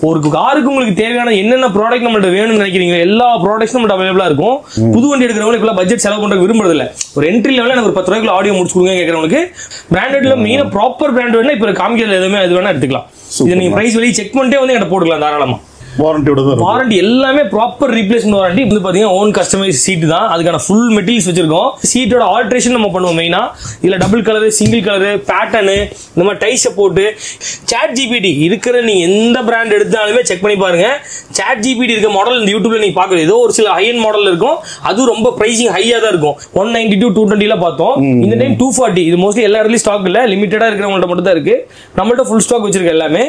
ஒரு காருக்கு உங்களுக்கு தேவையான என்னென்ன ப்ராடக்ட் நம்மள்ட்ட வேணும்னு நினைக்கிறீங்க எல்லா ப்ராடக்ட்ஸும் நம்மள்ட்ட அவைலபிளா இருக்கும். புது வண்டி எடுக்கிறவங்களுக்கு இப்ப பட்ஜெட் செலவு பண்றது விரும்புறது இல்ல. ஒரு என்ட்ரி லெவல்ல எனக்கு ஒரு 10 ரூபாய்க்குள்ள ஆடியோ முடிச்சு கொடுங்க கேட்கறவங்களுக்கு பிராண்டட்ல மெயினா ப்ராப்பர் பிராண்ட் வேணா இப்ப காமிக்கிறது எதுவுமே அது வேணா எடுத்துக்கலாம். இதை நீங்க பிரைஸ் வெளியே செக் பண்ணிட்டே வந்து என்கிட்ட போட்டுக்கலாம் தாராளமா. வாரண்டி எல்லாமே ப்ராப்பர் ரீப்ளேஸ்மென்ட் வாரண்டி. வந்து பாத்தீங்கன்னா ஓன் கஸ்டமைஸ் சீட் தான், அதுக்கான ஃபுல் மெட்டீரியல்ஸ் வச்சிருக்கோம். சீட்டோட ஆல்ட்ரேஷன் நம்ம பண்ணுவோம். மெயினா இதுல double colour, single colour, pattern, இந்த மாதிரி டை சப்போர்ட், சாட் ஜிபிடி இருக்கிற நீங்க எந்த பிராண்ட் எடுத்தாலுமே செக் பண்ணி பாருங்க. சாட் ஜிபிடி இருக்க மாடல் இந்த யூடியூப்ல நீங்க பாக்குறது ஏதோ ஒரு சில ஹை எண்ட் மாடல் இருக்கும், அது ரொம்ப பிரைசிங் ஹையா தான் இருக்கும். 192 220 பார்த்தோம். இந்த டைம் 240. இது மோஸ்ட்லி எல்லா இடத்துலயும் ஸ்டாக் இல்ல, லிமிட்டடா இருக்கிறவங்கள்ட்ட மட்டும் தான் இருக்கு. நம்மள்ட்ட ஃபுல் ஸ்டாக் வச்சிருக்க எல்லாமே.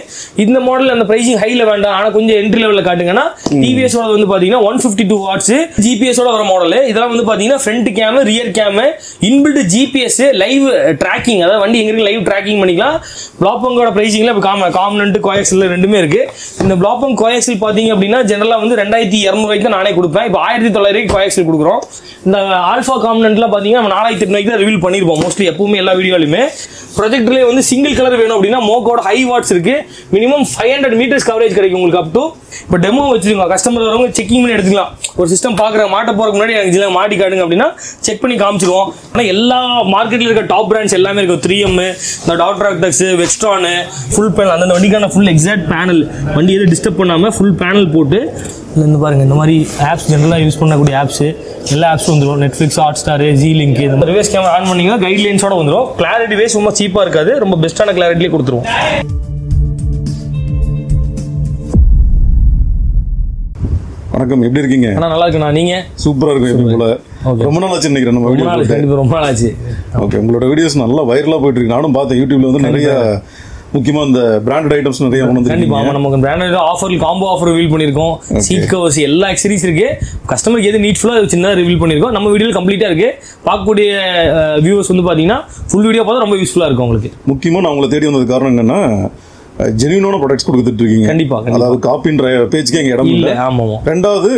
இந்த மாடல் அந்த பிரைசிங் ஹைல வேண்டாம், ஆனா கொஞ்சம் என்ட்ரி லெவல்ல காட்டுங்கன்னா டிவிஎஸ் ஓட வந்து பாத்தீங்கன்னா 152 வாட்ஸ் ஜிபிஎஸ் ஓட வர மாடல். இதெல்லாம் வந்து பாத்தீங்கன்னா front game, rear game, inbuilt GPS, live tracking, அதாவது வண்டி எங்க இருக்கு லைவ் டிராக்கிங் பண்ணிக்கலாம். பிளாப்பங்கோட பிரைசிங்ல காமனன்ட் கோஎக்ஸ்எல் ரெண்டுமே இருக்கு. இந்த பிளாப்பங் கோஎக்ஸ்எல் பாத்தீங்க அப்படின்னா ஜெனரலா வந்து 2200 ரூபாய்க்கு தான் நானே கொடுப்பேன். இப்போ 1900 கோஎக்ஸ்எல் கொடுக்குறோம். இந்த ஆல்பா காமனன்ட்ல பாத்தீங்கன்னா 4800 தான் ரிவீல் பண்ணிருப்போம் மோஸ்ட்லி எப்பவுமே எல்லா வீடியோலயுமே. ப்ரொஜெக்டர்லயே வந்து சிங்கிள் கலர் வேணும் அப்படின்னா மோக்கோட ஹை வாட்ஸ் இருக்கு. மினிமம் 500 மீட்டர்ஸ் கவரேஜ் கிடைக்கும் உங்களுக்கு அப் டு. இப்போ டெமோ வச்சிருக்கோம், கஸ்டமர் வரவங்க செக்கிங் பண்ணி எடுத்துக்கலாம். ஒரு சிஸ்டம் பாக்குற மாட்ட போறதுக்கு முன்னாடி எனக்கு இதெல்லாம் மாட்டி காட்டுங்க அப்படின்னா செக் பண்ணி காமிச்சிருவோம். ஆனால் எல்லா மார்க்கெட்ல இருக்க டாப் பிராண்ட்ஸ் எல்லாமே இருக்கும். 3M, இந்த டாட்ராக்டக்ஸ், வெக்ஸ்ட்ரான், ஃபுல் பேனல், அந்த வண்டிக்கான ஃபுல் எக்ஸாக்ட் பேனல், வண்டி எதுவும் டிஸ்டர்ப் பண்ணாம ஃபுல் பேனல் போட்டு இந்த பாருங்க. இந்த மாதிரி ஆப்ஸ் ஜெனரலாக யூஸ் பண்ணக்கூடிய ஆப்ஸ் எல்லா ஆப்ஸும் வந்துடும். நெட்ஃப்ளிக்ஸ், ஹாட்ஸ்டார், ஜி லிங்க், இந்த மாதிரி ரிவர்ஸ் கேமரா ஆன் பண்ணீங்கன்னா கைட்லைன்ஸோட வந்துடும். கிளாரிட்டி வைஸ் ரொம்ப சீப்பாக இருக்காது, ரொம்ப பெஸ்ட்டான கிளாரிட்டிலே கொடுத்துருவோம். வணக்கம், எப்படி இருக்கீங்க? நல்லா இருக்குண்ணா, நீங்க? சூப்பரா இருக்கும். போல ரொம்ப நாள் ஆச்சு நினைக்கிறேன் நம்ம வீடியோ. ரொம்ப நாள் ஆச்சு. ஓகே, உங்களோட வீடியோஸ் நல்லா வைரலா போயிட்டு இருக்கு. நானும் பார்த்தேன் யூடியூப்ல வந்து நிறைய முக்கியமா இந்த பிராண்டட் ஐட்டம்ஸ் நிறைய வந்து. கண்டிப்பா நமக்கு branded offer, combo offer reveal பண்ணிருக்கோம். சீட் கவர்ஸ் எல்லா அக்சசரிஸ் இருக்கு. கஸ்டமருக்கு எது நீட்ஃபுல்லா அது சின்னதா ரிவீல் பண்ணிருக்கோம். நம்ம வீடியோல கம்ப்ளீட்டா இருக்கு. பார்க்கக்கூடிய வியூவர்ஸ் வந்து பாத்தீங்கன்னா ஃபுல் வீடியோ பார்த்தா ரொம்ப யூஸ்ஃபுல்லா இருக்கும் உங்களுக்கு. முக்கியமா நான் உங்களை தேடி வந்தது காரணம் என்னன்னா ஜென்யூனான ப்ராடக்ட்ஸ் கொடுத்துட்டு இருக்கீங்க. கண்டிப்பா, அதாவது காப்பின்ற பேஜ்க்கு எங்க இடம் இல்ல. ஆமா. ரெண்டாவது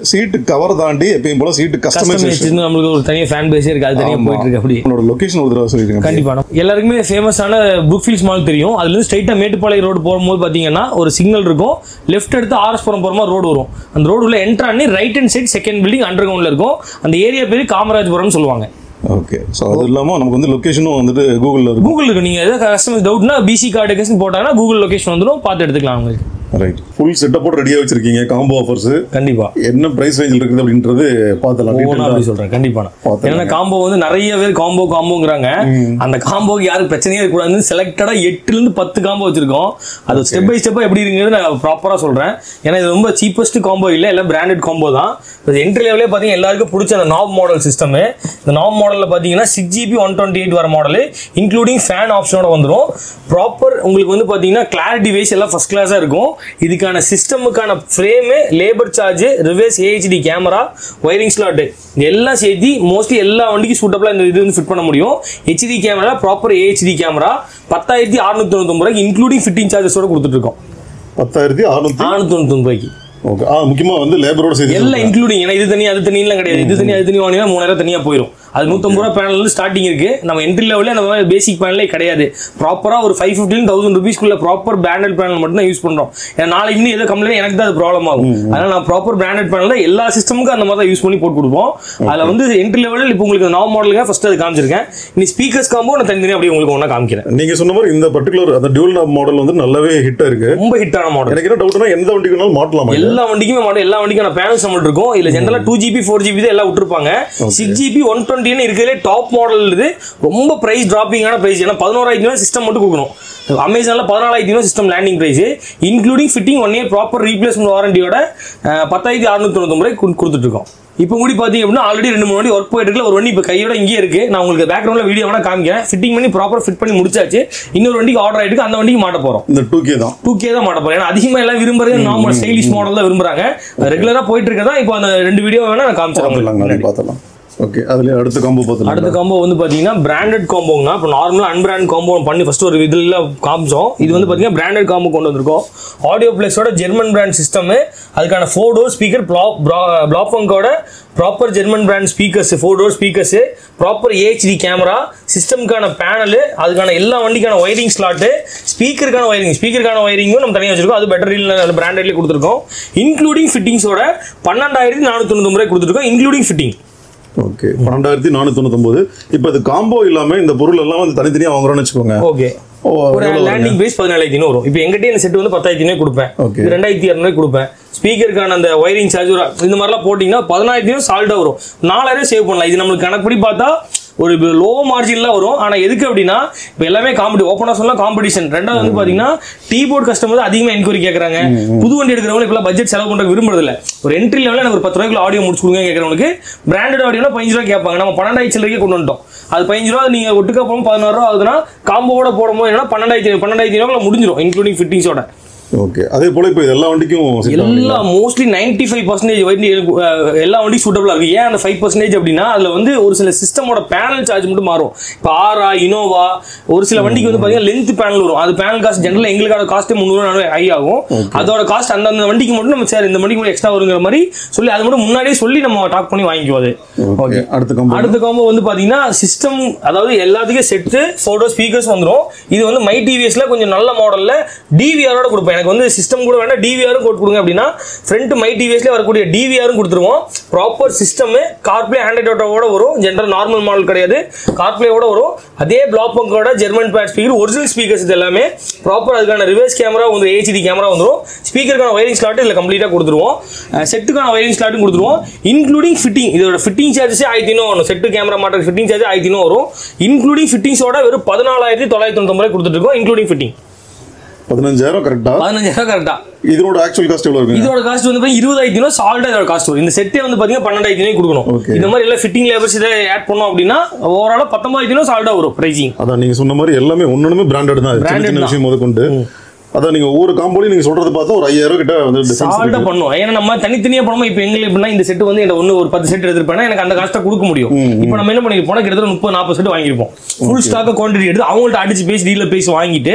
சீட் கவர் தாண்டி எப்பயும் போல சீட் கஸ்டமைசேஷன், நமக்கு ஒரு தனியா ஃபேன் பேஸ் இருக்கு, அது தனியா போயிட்டு இருக்கு. அப்படி உங்களோட லொகேஷன் ஒரு தடவை சொல்லிருங்க. கண்டிப்பா, எல்லாருக்குமே ஃபேமஸான புக்ஃபீல்ட்ஸ் மால் தெரியும். அதுல இருந்து ஸ்ட்ரைட்டா மேட்டுப்பாளையம் ரோடு போகும்போது பாத்தீங்கன்னா ஒரு சிக்னல் இருக்கும். லெஃப்ட் எடுத்து ஆர்எஸ் புரம் போற மாதிரி ரோடு வரும். அந்த ரோடு உள்ள என்டர் பண்ணி right hand side second building under கிரவுண்ட்ல இருக்கும். அந்த ஏரியா பேரு காமராஜபுரம்னு சொல்லுவாங்க. ஓகே, சோ அது இல்லாம நமக்கு வந்து லொகேஷனும் வந்துட்டு கூகுள்ல இருக்கு. நீங்க ஏதாவது கஸ்டமர் டவுட்னா பிசி கார்டு லொகேஷன் போட்டாங்கன்னா கூகுள் லொகேஷன் வந்துடும், பார்த்து எடுத்துக்கலாம் உங்களுக்கு. ரைட், ஃபுல் செட்டப்போட ரெடியா வச்சிருக்கீங்க. காம்போ ஆஃபர்ஸ் கண்டிப்பா என்ன பிரைஸ் ரேஞ்சில் இருக்குது அப்படின்றது பார்த்தலாம். அப்படி சொல்றேன். கண்டிப்பா ஏன்னா காம்போ வந்து நிறைய பேர் காம்போங்கிறாங்க. அந்த காம்போக்கு யாரும் பிரச்சனையே இருக்கக்கூடாதுன்னு செலக்டடா 8 ல இருந்து 10 காம்போ வச்சிருக்கோம். அது ஸ்டெப் பை ஸ்டெப்பா எப்படி இருக்குங்கிறது நான் ப்ராப்பரா சொல்றேன். ஏன்னா இது ரொம்ப சீப்பஸ்ட் காம்போ இல்ல, எல்லாம் பிராண்டட் காம்போ தான். என்ட்ரி லெவலே பாத்தீங்கன்னா எல்லாருக்கும் பிடிச்ச அந்த நாப் மாடல் சிஸ்டம். இந்த நாப் மாடல்ல பாத்தீங்கன்னா 6GB 128 வர மாடல் இன்க்ளூடிங் ஃபேன் ஆப்ஷனோட வந்துடும். ப்ராப்பர் உங்களுக்கு வந்து பாத்தீங்கன்னா கிளாரிட்டி வைஸ் எல்லாம் ஃபர்ஸ்ட் கிளாஸா இருக்கும். இதுக்கான சிஸ்டமுக்கான frame, labour charge, reverse AHD camera, wiring slot எல்லாம் சேர்த்து மோஸ்ட்லி எல்லா வண்டிக்கும் சூட்டபிளா இந்த இது வந்து ஃபிட் பண்ண முடியும். HD camera, proper AHD camera 10,699 ரூபாய்க்கு இன்க்ளூடிங் ஃபிட்டிங் சார்ஜஸோட கொடுத்துட்டு இருக்கோம். 10,699 ரூபாய்க்கு. ஓகே, முக்கியமா வந்து லேபரோட சேர்த்து எல்லாம் இன்க்ளூடிங். ஏன்னா இது தனி அது தனியெல்லாம் கிடையாது. இது தனி அது தனி வாங்கினா 3000 தனியா போயிடும். அது 150 ரூபாய் பேனல் ஸ்டார்டிங் இருக்கு. நம்ம என்ட்ரி லெவல்ல நம்ம பேசிக் பேனலே கிடையாது. ப்ராப்பரா ஒரு 550-1000 ரூபீஸ்க்குள்ள ப்ராப்பர் பிராண்டட் பேனல் மட்டும் தான் யூஸ் பண்றோம். ஏன்னா நாளைக்கு இன்னும் ஏதோ கம்ப்ளைண்ட் எனக்கு தான் அது ப்ராப்ளம் ஆகும். அதனால நான் ப்ராப்பர் பிராண்டட் பேனல்ல எல்லா சிஸ்டமுக்கும் அந்த மாதிரி தான் யூஸ் பண்ணி போட்டு கொடுப்போம். அதுல வந்து என்ட்ரி லெவலில் இப்போ உங்களுக்கு நார்மல் மாடலுங்க ஃபர்ஸ்ட் அது காமிச்சிருக்கேன். இனி ஸ்பீக்கர்ஸ் காம்போ நான் தனித்தனியா அப்படியே உங்களுக்கு ஒண்ணா காமிக்கிறேன். நீங்க சொன்ன மாதிரி இந்த பர்டிகுலர் அந்த டியூல் நாப் மாடல் வந்து நல்லாவே ஹிட்டா இருக்கு. ரொம்ப ஹிட்டான மாடல். எனக்கு என்ன டவுட்னா எந்த வண்டிக்குனாலும் மாட்டலாமா? எல்லா வண்டிக்குமே மாடல், எல்லா வண்டிக்கான பேனல்ஸ் நம்மள்ட்ட இருக்கும். இல்ல ஜெனரலா 2GB 4GB தான் எல்லாம் விட்டுருப்பாங்க. 6GB 120 இருக்கிறதுலே டாப் மாடல் இது. ரொம்ப பிரைஸ் டிராப்பிங்கான பிரைஸ். ஏன்னா 11,000 சிஸ்டம் மட்டும் கொடுக்கணும். அமேசான்ல 14,000 system landing price including fitting 1 year proper replacement வாரண்டியோட 10,699 ரூபாய் கொடுத்துட்டு இருக்கோம். இப்போ கூட பாத்தீங்க அப்படின்னா ஆல்ரெடி 2-3 வண்டி ஒர்க் போயிட்டு இருக்கு. ஒரு வண்டி இப்போ கையோட இங்கே இருக்கு. நான் உங்களுக்கு பேக்ரவுண்ட்ல வீடியோ வேணா காமிக்கிறேன். ஃபிட்டிங் பண்ணி ப்ராப்பர் ஃபிட் பண்ணி முடிச்சாச்சு. இன்னொரு வண்டிக்கு ஆர்டர் ஆயிருக்கு. அந்த வண்டிக்கு மாட்ட போறோம். இந்த 2K தான் மாட்ட போறோம். ஏன்னா அதிகமா எல்லாம் விரும்புறது நார்மல் ஸ்டைலிஷ் மாடல் தான் விரும்புறாங்க. ரெகுலரா போயிட்டு இருக்கதான். இப்போ அந்த 2 வீடியோ வேணா நான் காமிச்சிடலாம். ஓகே, அதுல அடுத்த காம்போ பார்த்தோம். அடுத்த காம்போ வந்து பாத்தீங்கன்னா பிராண்டட் காம்போங்க. இப்போ நார்மலா அன்பிராண்ட் காம்போ பண்ணி ஃபர்ஸ்ட் ஒரு இதுல காமிச்சோம். இது வந்து பாத்தீங்கன்னா பிராண்டட் காம்போ கொண்டு வந்திருக்கோம். ஆடியோ பிளெக்ஸோட ஜெர்மன் பிராண்ட் சிஸ்டம், அதுக்கான 4 டோர் ஸ்பீக்கர், பிளாஃபங்கோட proper German brand speakers, 4 door speakers, proper HD camera, சிஸ்டம்க்கான பேனல், அதுக்கான எல்லா வண்டிக்கான ஒயரிங் ஸ்லாட், ஸ்பீக்கருக்கான ஒயரிங்கும் நம்ம தனியாக வச்சிருக்கோம். அது பெட்டர் பிராண்டட்லேயே கொடுத்துருக்கோம். இன்க்ளூடிங் ஃபிட்டிங்ஸோட 12,499 கொடுத்துருக்கோம், இன்க்ளூடிங் ஃபிட்டிங். ஓகே, 12,499. இப்போ இது காம்போ இல்லாம இந்த பொருள் எல்லாம் வந்து தனித்தனியா வாங்குறோம்னு வச்சுக்கோங்க. ஓகே, ஒரு லேண்டிங் பிரைஸ் 14,500 வரும். இப்போ எங்கிட்டே இந்த செட் வந்து 10,500 கொடுப்பேன், 2,200 கொடுப்பேன். ஸ்பீக்கருக்கான அந்த ஒயரிங் சார்ஜ் இந்த மாதிரிலாம் போட்டிங்கன்னா 14,000 சால்டா வரும். 4,000 சேவ் பண்ணலாம். இது நம்மளுக்கு கணக்குப்படி பார்த்தா ஒரு லோ மார்ஜின்ல வரும். ஆனா எதுக்கு அப்படின்னா இப்போ எல்லாமே ஓப்பனா சொல்லலாம் காம்படிஷன். ரெண்டாவது வந்து பாத்தீங்கன்னா டீபோர்ட் கஸ்டமர் அதிகமா என்கொயரி கேட்கறாங்க. புது வண்டி எடுக்கிறவங்க இப்ப பட்ஜெட் செலவு பண்ற விரும்புறது இல்ல. ஒரு என்ட்ரி லெவலில் எனக்கு ஒரு 10 ரூபாய்க்கு ஆடியோ முடிச்சு கொடுங்க கேட்கறவங்களுக்கு பிராண்டட் ஆடியோனா 15 ரூபாய் கேட்பாங்க. நம்ம 12,000 சில்லறைக்கு கொண்டு வந்துட்டோம். அது 15 ரூபா நீங்க ஒட்டுக்கா போகும் 16 ரூபா ஆகுதுன்னா காம்போட போடும்போது என்னன்னா 12,500 முடிஞ்சிடும் இன்க்ளூடிங் ஃபிட்டிங்ஸோட. ஓகே, அதே போல இப்போ எல்லா வண்டிக்கும் எல்லா மோஸ்ட்லி 95% வண்டி எல்லா வண்டியும் சூட்டபிளா இருக்கு. ஏன் அந்த 5% அப்படின்னா அதுல வந்து ஒரு சில சிஸ்டமோட பேனல் சார்ஜ் மட்டும் மாறும். இப்போ ஆரா, இனோவா, ஒரு சில வண்டிக்கு வந்து பாத்தீங்கன்னா லென்த் பேனல் வரும். அது பேனல் காஸ்ட் ஜெனரலா எங்களுக்கான காஸ்ட் 300 ஹை ஆகும். அதோட காஸ்ட் அந்த வண்டிக்கு மட்டும் நம்ம சார் இந்த வண்டிக்கு எக்ஸ்ட்ரா வருங்கிற மாதிரி சொல்லி அது மட்டும் முன்னாடியே சொல்லி நம்ம டாக் பண்ணி வாங்கிக்குவோம். ஓகே, அடுத்த காம்போ வந்து பாத்தீங்கன்னா சிஸ்டம், அதாவது எல்லாத்துக்கும் செட்டு 4 டோர் ஸ்பீக்கர்ஸ் வந்துடும். இது வந்து மை டிவிஎஸ்ல கொஞ்சம் நல்ல மாடல்ல டிவிஆரோட கொடுப்பேன். எனக்கு வந்து சிஸ்டம் கூட வேண்டாம், டிவிஆரும் கோட் கொடுங்க அப்படின்னா ஃப்ரண்ட் மை டிவிஎஸ்ல வரக்கூடிய டிவிஆரும் கொடுத்துருவோம். ப்ராப்பர் சிஸ்டம், கார்ப்ளே ஆண்ட்ராய்ட் ஆட்டோவோட வரும். ஜென்ரல் நார்மல் மாடல் கிடையாது, கார்ப்ளேவோட வரும். அதே பிளாக்பங்கோட German pad speaker, original speakers இது எல்லாமே ப்ராப்பர். அதுக்கான ரிவர்ஸ் கேமரா வந்து HD கேமரா வந்துடும். ஸ்பீக்கருக்கான ஒயரிங் ஸ்லாட் இதுல கம்ப்ளீட்டா கொடுத்துருவோம். செட்டுக்கான ஒயரிங் ஸ்லாட்டும் கொடுத்துருவோம், இன்க்ளூடிங் ஃபிட்டிங். இதோட ஃபிட்டிங் சார்ஜஸ் 1,500 வரும். செட்டு கேமரா மாட்ட ஃபிட்டிங் சார்ஜ் 1,500 வரும். இன்க்ளூடிங் ஃபிட்டிங்ஸோட வெறும் 14,999 கொடுத்துட்டு இருக்கோம், இன்க்ளூடிங் ஃபிட்டிங். 15,000 கரெக்டா? 15,000 கரெக்டா. இதோட ஆக்சுவல் காஸ்ட் எவ்வளவு இருக்கு? இதோட காஸ்ட் வந்து 20,000 சால்டா இதோட காஸ்ட் வரும். இந்த செட்டே வந்து பாத்தீங்கன்னா 12,000 கொடுக்கணும். இந்த மாதிரி எல்லாம் ஃபிட்டிங் லேபர்ஸ் இதை ஆட் பண்ணோம் அப்படின்னா ஓவராலா 19,000 சால்டா வரும் பிரைசிங். அதான் நீங்க சொன்ன மாதிரி எல்லாமே ஒண்ணுமே பிராண்டட் தான். சின்ன விஷயம் முதற்கொண்டு அதான் நீங்க ஒவ்வொரு காம்போலையும் நீங்க சொல்றது பார்த்தா ஒரு 5,000 கிட்ட வந்து சால்டா பண்ணுவோம். ஏன்னா நம்ம தனித்தனியா பண்ணுவோம். இப்போ எங்களுக்கு எப்படின்னா இந்த செட் வந்து எனக்கு ஒரு 10 செட் எடுத்துருப்பேன்னா எனக்கு அந்த காஸ்ட்டை கொடுக்க முடியும். இப்போ நம்ம என்ன பண்ணிருப்போம், கிட்டத்தட்ட 30-40 செட் வாங்கிருப்போம். ஃபுல் ஸ்டாக் குவான்டிட்டி எடுத்து அவங்கள்ட்ட அடிச்சு பேசி டீலர் பேசி வாங்கிட்டு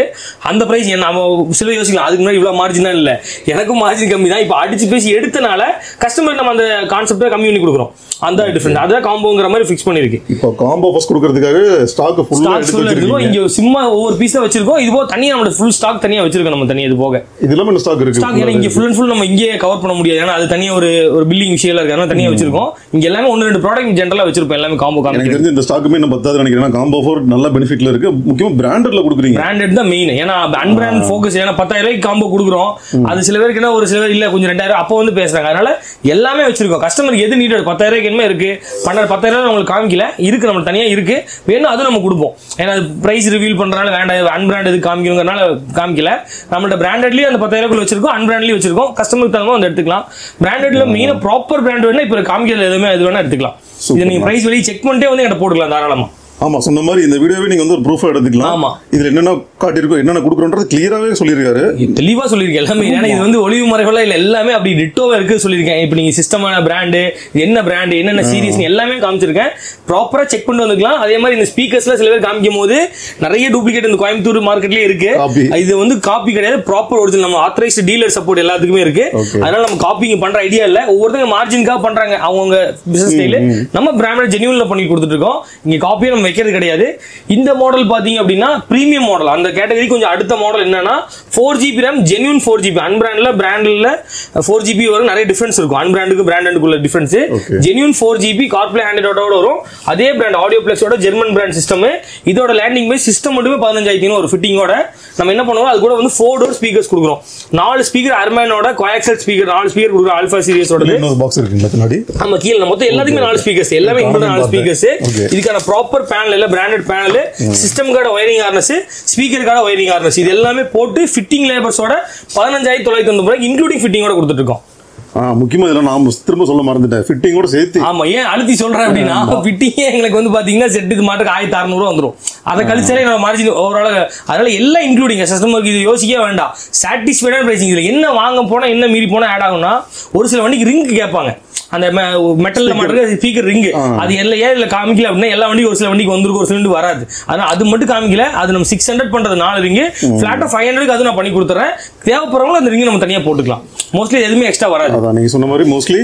அந்த பிரைஸ் நம்ம சில யோசிக்கலாம். அதுக்கு முன்னாடி இவ்வளவு மார்ஜினா இல்ல, எனக்கும் மார்ஜின் கம்மி தான். இப்போ அடிச்சு பேசி எடுத்தனால கஸ்டமர் நம்ம அந்த கான்செப்டை கம்மி பண்ணி கொடுக்குறோம். அந்த டிஃபரெண்ட் அதான் காம்போங்கிற மாதிரி ஃபிக்ஸ் பண்ணிருக்கு. இப்போ காம்போ ஃபர்ஸ்ட் கொடுக்கிறதுக்காக ஸ்டாக் ஃபுல்லா எடுத்துருக்கோம். இங்க சும்மா ஒவ்வொரு பீஸா வச்சிருக்கோம். இது போக தனியா நம்ம ஃபுல் ஸ்டாக் தனியா வச்சிருக்கோம். நம்ம தனியா இது போக இதெல்லாம் என்ன ஸ்டாக் இருக்கு. ஸ்டாக் இங்க ஃபுல் அண்ட் ஃபுல் நம்ம இங்கே கவர் பண்ண முடியாது. ஏன்னா அது தனியா ஒரு பில்லிங் விஷயம் இருக்கு, தனியா வச்சிருக்கோம். இங்க எல்லாமே 1-2 ப்ராடக்ட் ஜெனரலா வச்சிருப்போம். எல்லாமே காம்போ எனக்கு தெரிஞ்சு இந்த ஸ்டாக்குமே நம்ம பத்தாது நினைக்கிறேன். காம்போ ஆஃபர் நல்ல பெனிஃபிட்ல இருக்கு. முக்கியமா பிராண்டட்ல கொடுக்குறீங்க. பிராண்டட் தான் மெயின். ஏன்னா அன்பிராண்ட் ஃபோக்கஸ். ஏன்னா 10,000 ரூபாய்க்கு காம்போ கொடுக்குறோம். அது சில பேருக்கு என்ன, ஒரு சில பேர் இல்ல கொஞ்சம் 2,000 அப்போ வந்து பேசுறாங்க. அதனால எல்லாமே வச்சிருக்கோம். கஸ்டமருக்கு எது நீட் 10,000 ரூபாய்க்கு என்ன இருக்கு, 10,000 உங்களுக்கு காமிக்கல இருக்கு, நம்ம தனியா இருக்கு வேணும் அது நம்ம கொடுப்போம். ஏன்னா பிரைஸ் ரிவீல் பண்றதுனால வேண்டாம், அன்பிராண்ட் எது காமிக்கணுங்கிறனால காமிக்கல. நம்மள்ட்ட பிராண்டட்லயே அந்த 10,000 வச்சிருக்கோம், அன்பிராண்ட்லயும் வச்சிருக்கோம். கஸ்டமருக்கு தகுந்த வந்து எடுத்துக்கலாம். பிராண்டட்ல மெயினா ப்ராப்பர் பிராண்ட் வேணா இப்ப காமிக்கிறது எதுவுமே அது வேணா எடுத்துக்கலாம். இதை நீங்க பிரைஸ் வெளியே செக் பண்ணிட்டே வந்து என்கிட்ட போட்டுக்கலாம் தாராளமா. ஆமா, சொன்ன மாதிரி இந்த வீடியோவை நீங்க வந்து ஒரு ப்ரூஃபா எடுத்துக்கலாம். ஆமா, இதுல என்னென்ன காட்டியிருக்கோம், என்னென்ன கொடுக்குறோன்றது கிளியராவே சொல்லியிருக்காரு. தெளிவா சொல்லியிருக்கேன் எல்லாமே. ஏன்னா இது வந்து ஒளிவு மறைகளா இல்ல, எல்லாமே அப்படி டிட்டோவா இருக்கு சொல்லியிருக்கேன். இப்போ நீங்க சிஸ்டமான பிராண்டு, என்ன பிராண்டு, என்னென்ன சீரிஸ் எல்லாமே காமிச்சிருக்கேன். ப்ராப்பரா செக் பண்ணி வந்துக்கலாம். அதே மாதிரி இந்த ஸ்பீக்கர்ஸ்ல சில பேர் காமிக்கும் போது நிறைய டூப்ளிகேட் இந்த கோயம்புத்தூர் மார்க்கெட்லயே இருக்கு. இது வந்து காப்பி கிடையாது, ப்ராப்பர் ஒரிஜினல். நம்ம ஆத்தரைஸ்டு டீலர் சப்போர்ட் எல்லாத்துக்குமே இருக்கு. அதனால நம்ம காப்பிங் பண்ற ஐடியா இல்ல. ஒவ்வொருத்தங்க மார்ஜின்காக பண்றாங்க அவங்க பிசினஸ் ஸ்டைல். நம்ம பிராண்டட் ஜென்யூன்ல பண்ணி கொடுத்துட்டு இருக்கோம். இங்க காப்பியை நம்ம வைக்கிறது கிடையாது. இந்த மாடல் பாத்தீங்க அப்படின்னா பிரீமியம் மாடல். அந்த கேட்டகரி கொஞ்சம் அடுத்த மாடல் என்னன்னா 4GB RAM, ஜென்யூன் 4GB. அன்பிராண்ட்ல பிராண்ட்ல 4GB வரும். நிறைய டிஃபரன்ஸ் இருக்கும். அன்பிராண்டுக்கு பிராண்டுக்குள்ள difference. Genuine 4GB CarPlay Android ஆட்டோட வரும். அதே பிராண்ட் ஆடியோ பிளெக்ஸோட ஜெர்மன் பிராண்ட் சிஸ்டம். இதோட லேண்டிங் பை சிஸ்டம் மட்டுமே 15,000 ஒரு ஃபிட்டிங்கோட. நம்ம என்ன பண்ணுவோம், அது கூட வந்து 4 டோர் ஸ்பீக்கர்ஸ் கொடுக்குறோம். 4 ஸ்பீக்கர் அர்மேனோட கோஆக்சல் ஸ்பீக்கர் 4 ஸ்பீக்கர் கொடுக்குறோம். ஆல்பா சீரிஸோட பாக்ஸ் இருக்குங்க பின்னாடி. ஆமா, கீழ மொத்தம் எல்லாத்துக்குமே 4 ஸ்பீக்கர்ஸ், எல்லாமே இன்க்ளூட் 4 ஸ்பீக்கர்ஸ். இதுக்கான ப்ராப்பர் பேனல் இல்ல branded panel, system card wiring harness, speaker card wiring harness, இது எல்லாமே போட்டு ஃபிட்டிங் லேபர்ஸோட 15,999 இன்க்ளூடிங் ஃபிட்டிங்கோட கொடுத்துட்டு இருக்கோம். முக்கியமா இதெல்லாம் நான் திரும்ப சொல்ல மறந்துட்டேன், ஃபிட்டிங்கோட சேர்த்து. ஆமா, ஏன் அழுத்தி சொல்றேன் அப்படின்னா ஃபிட்டிங்கே எங்களுக்கு வந்து பாத்தீங்கன்னா செட் இது மாட்டுக்கு 1,600 வந்துடும். அதை கழிச்சாலே என்னோட மார்ஜின் ஓவரால். அதனால எல்லாம் இன்க்ளூடிங். கஸ்டமருக்கு இது யோசிக்கவே வேண்டாம், சாட்டிஸ்ஃபைடான பிரைசிங். இதுல என்ன வாங்க போனா என்ன மீறி போனா ஆட் ஆகும்னா, ஒரு சில வண்டிக்கு ரிங் கேட்பாங்க. அந்த மெட்டல்ல மாட்டுற ஸ்பீக்கர் ரிங் அது இல்ல காமிக்கல அப்படின்னா எல்லா வண்டிக்கும் ஒரு சில வண்டிக்கு வந்திருக்கும், ஒரு சில வண்டி வராது. அதனால அது மட்டும் காமிக்கல. அது நம்ம 600 பண்றது 4 ரிங் ஃபிளாட்டா 500க்கு அது நான் பண்ணி கொடுத்துறேன். தேவைப்படுறவங்க அந்த ரிங் நம்ம தனியா போட்டுக்கலாம். மோஸ்ட்லி எதுவுமே எக்ஸ்ட்ரா வராது. அதான் நீங்க சொன்ன மாதிரி மோஸ்ட்லி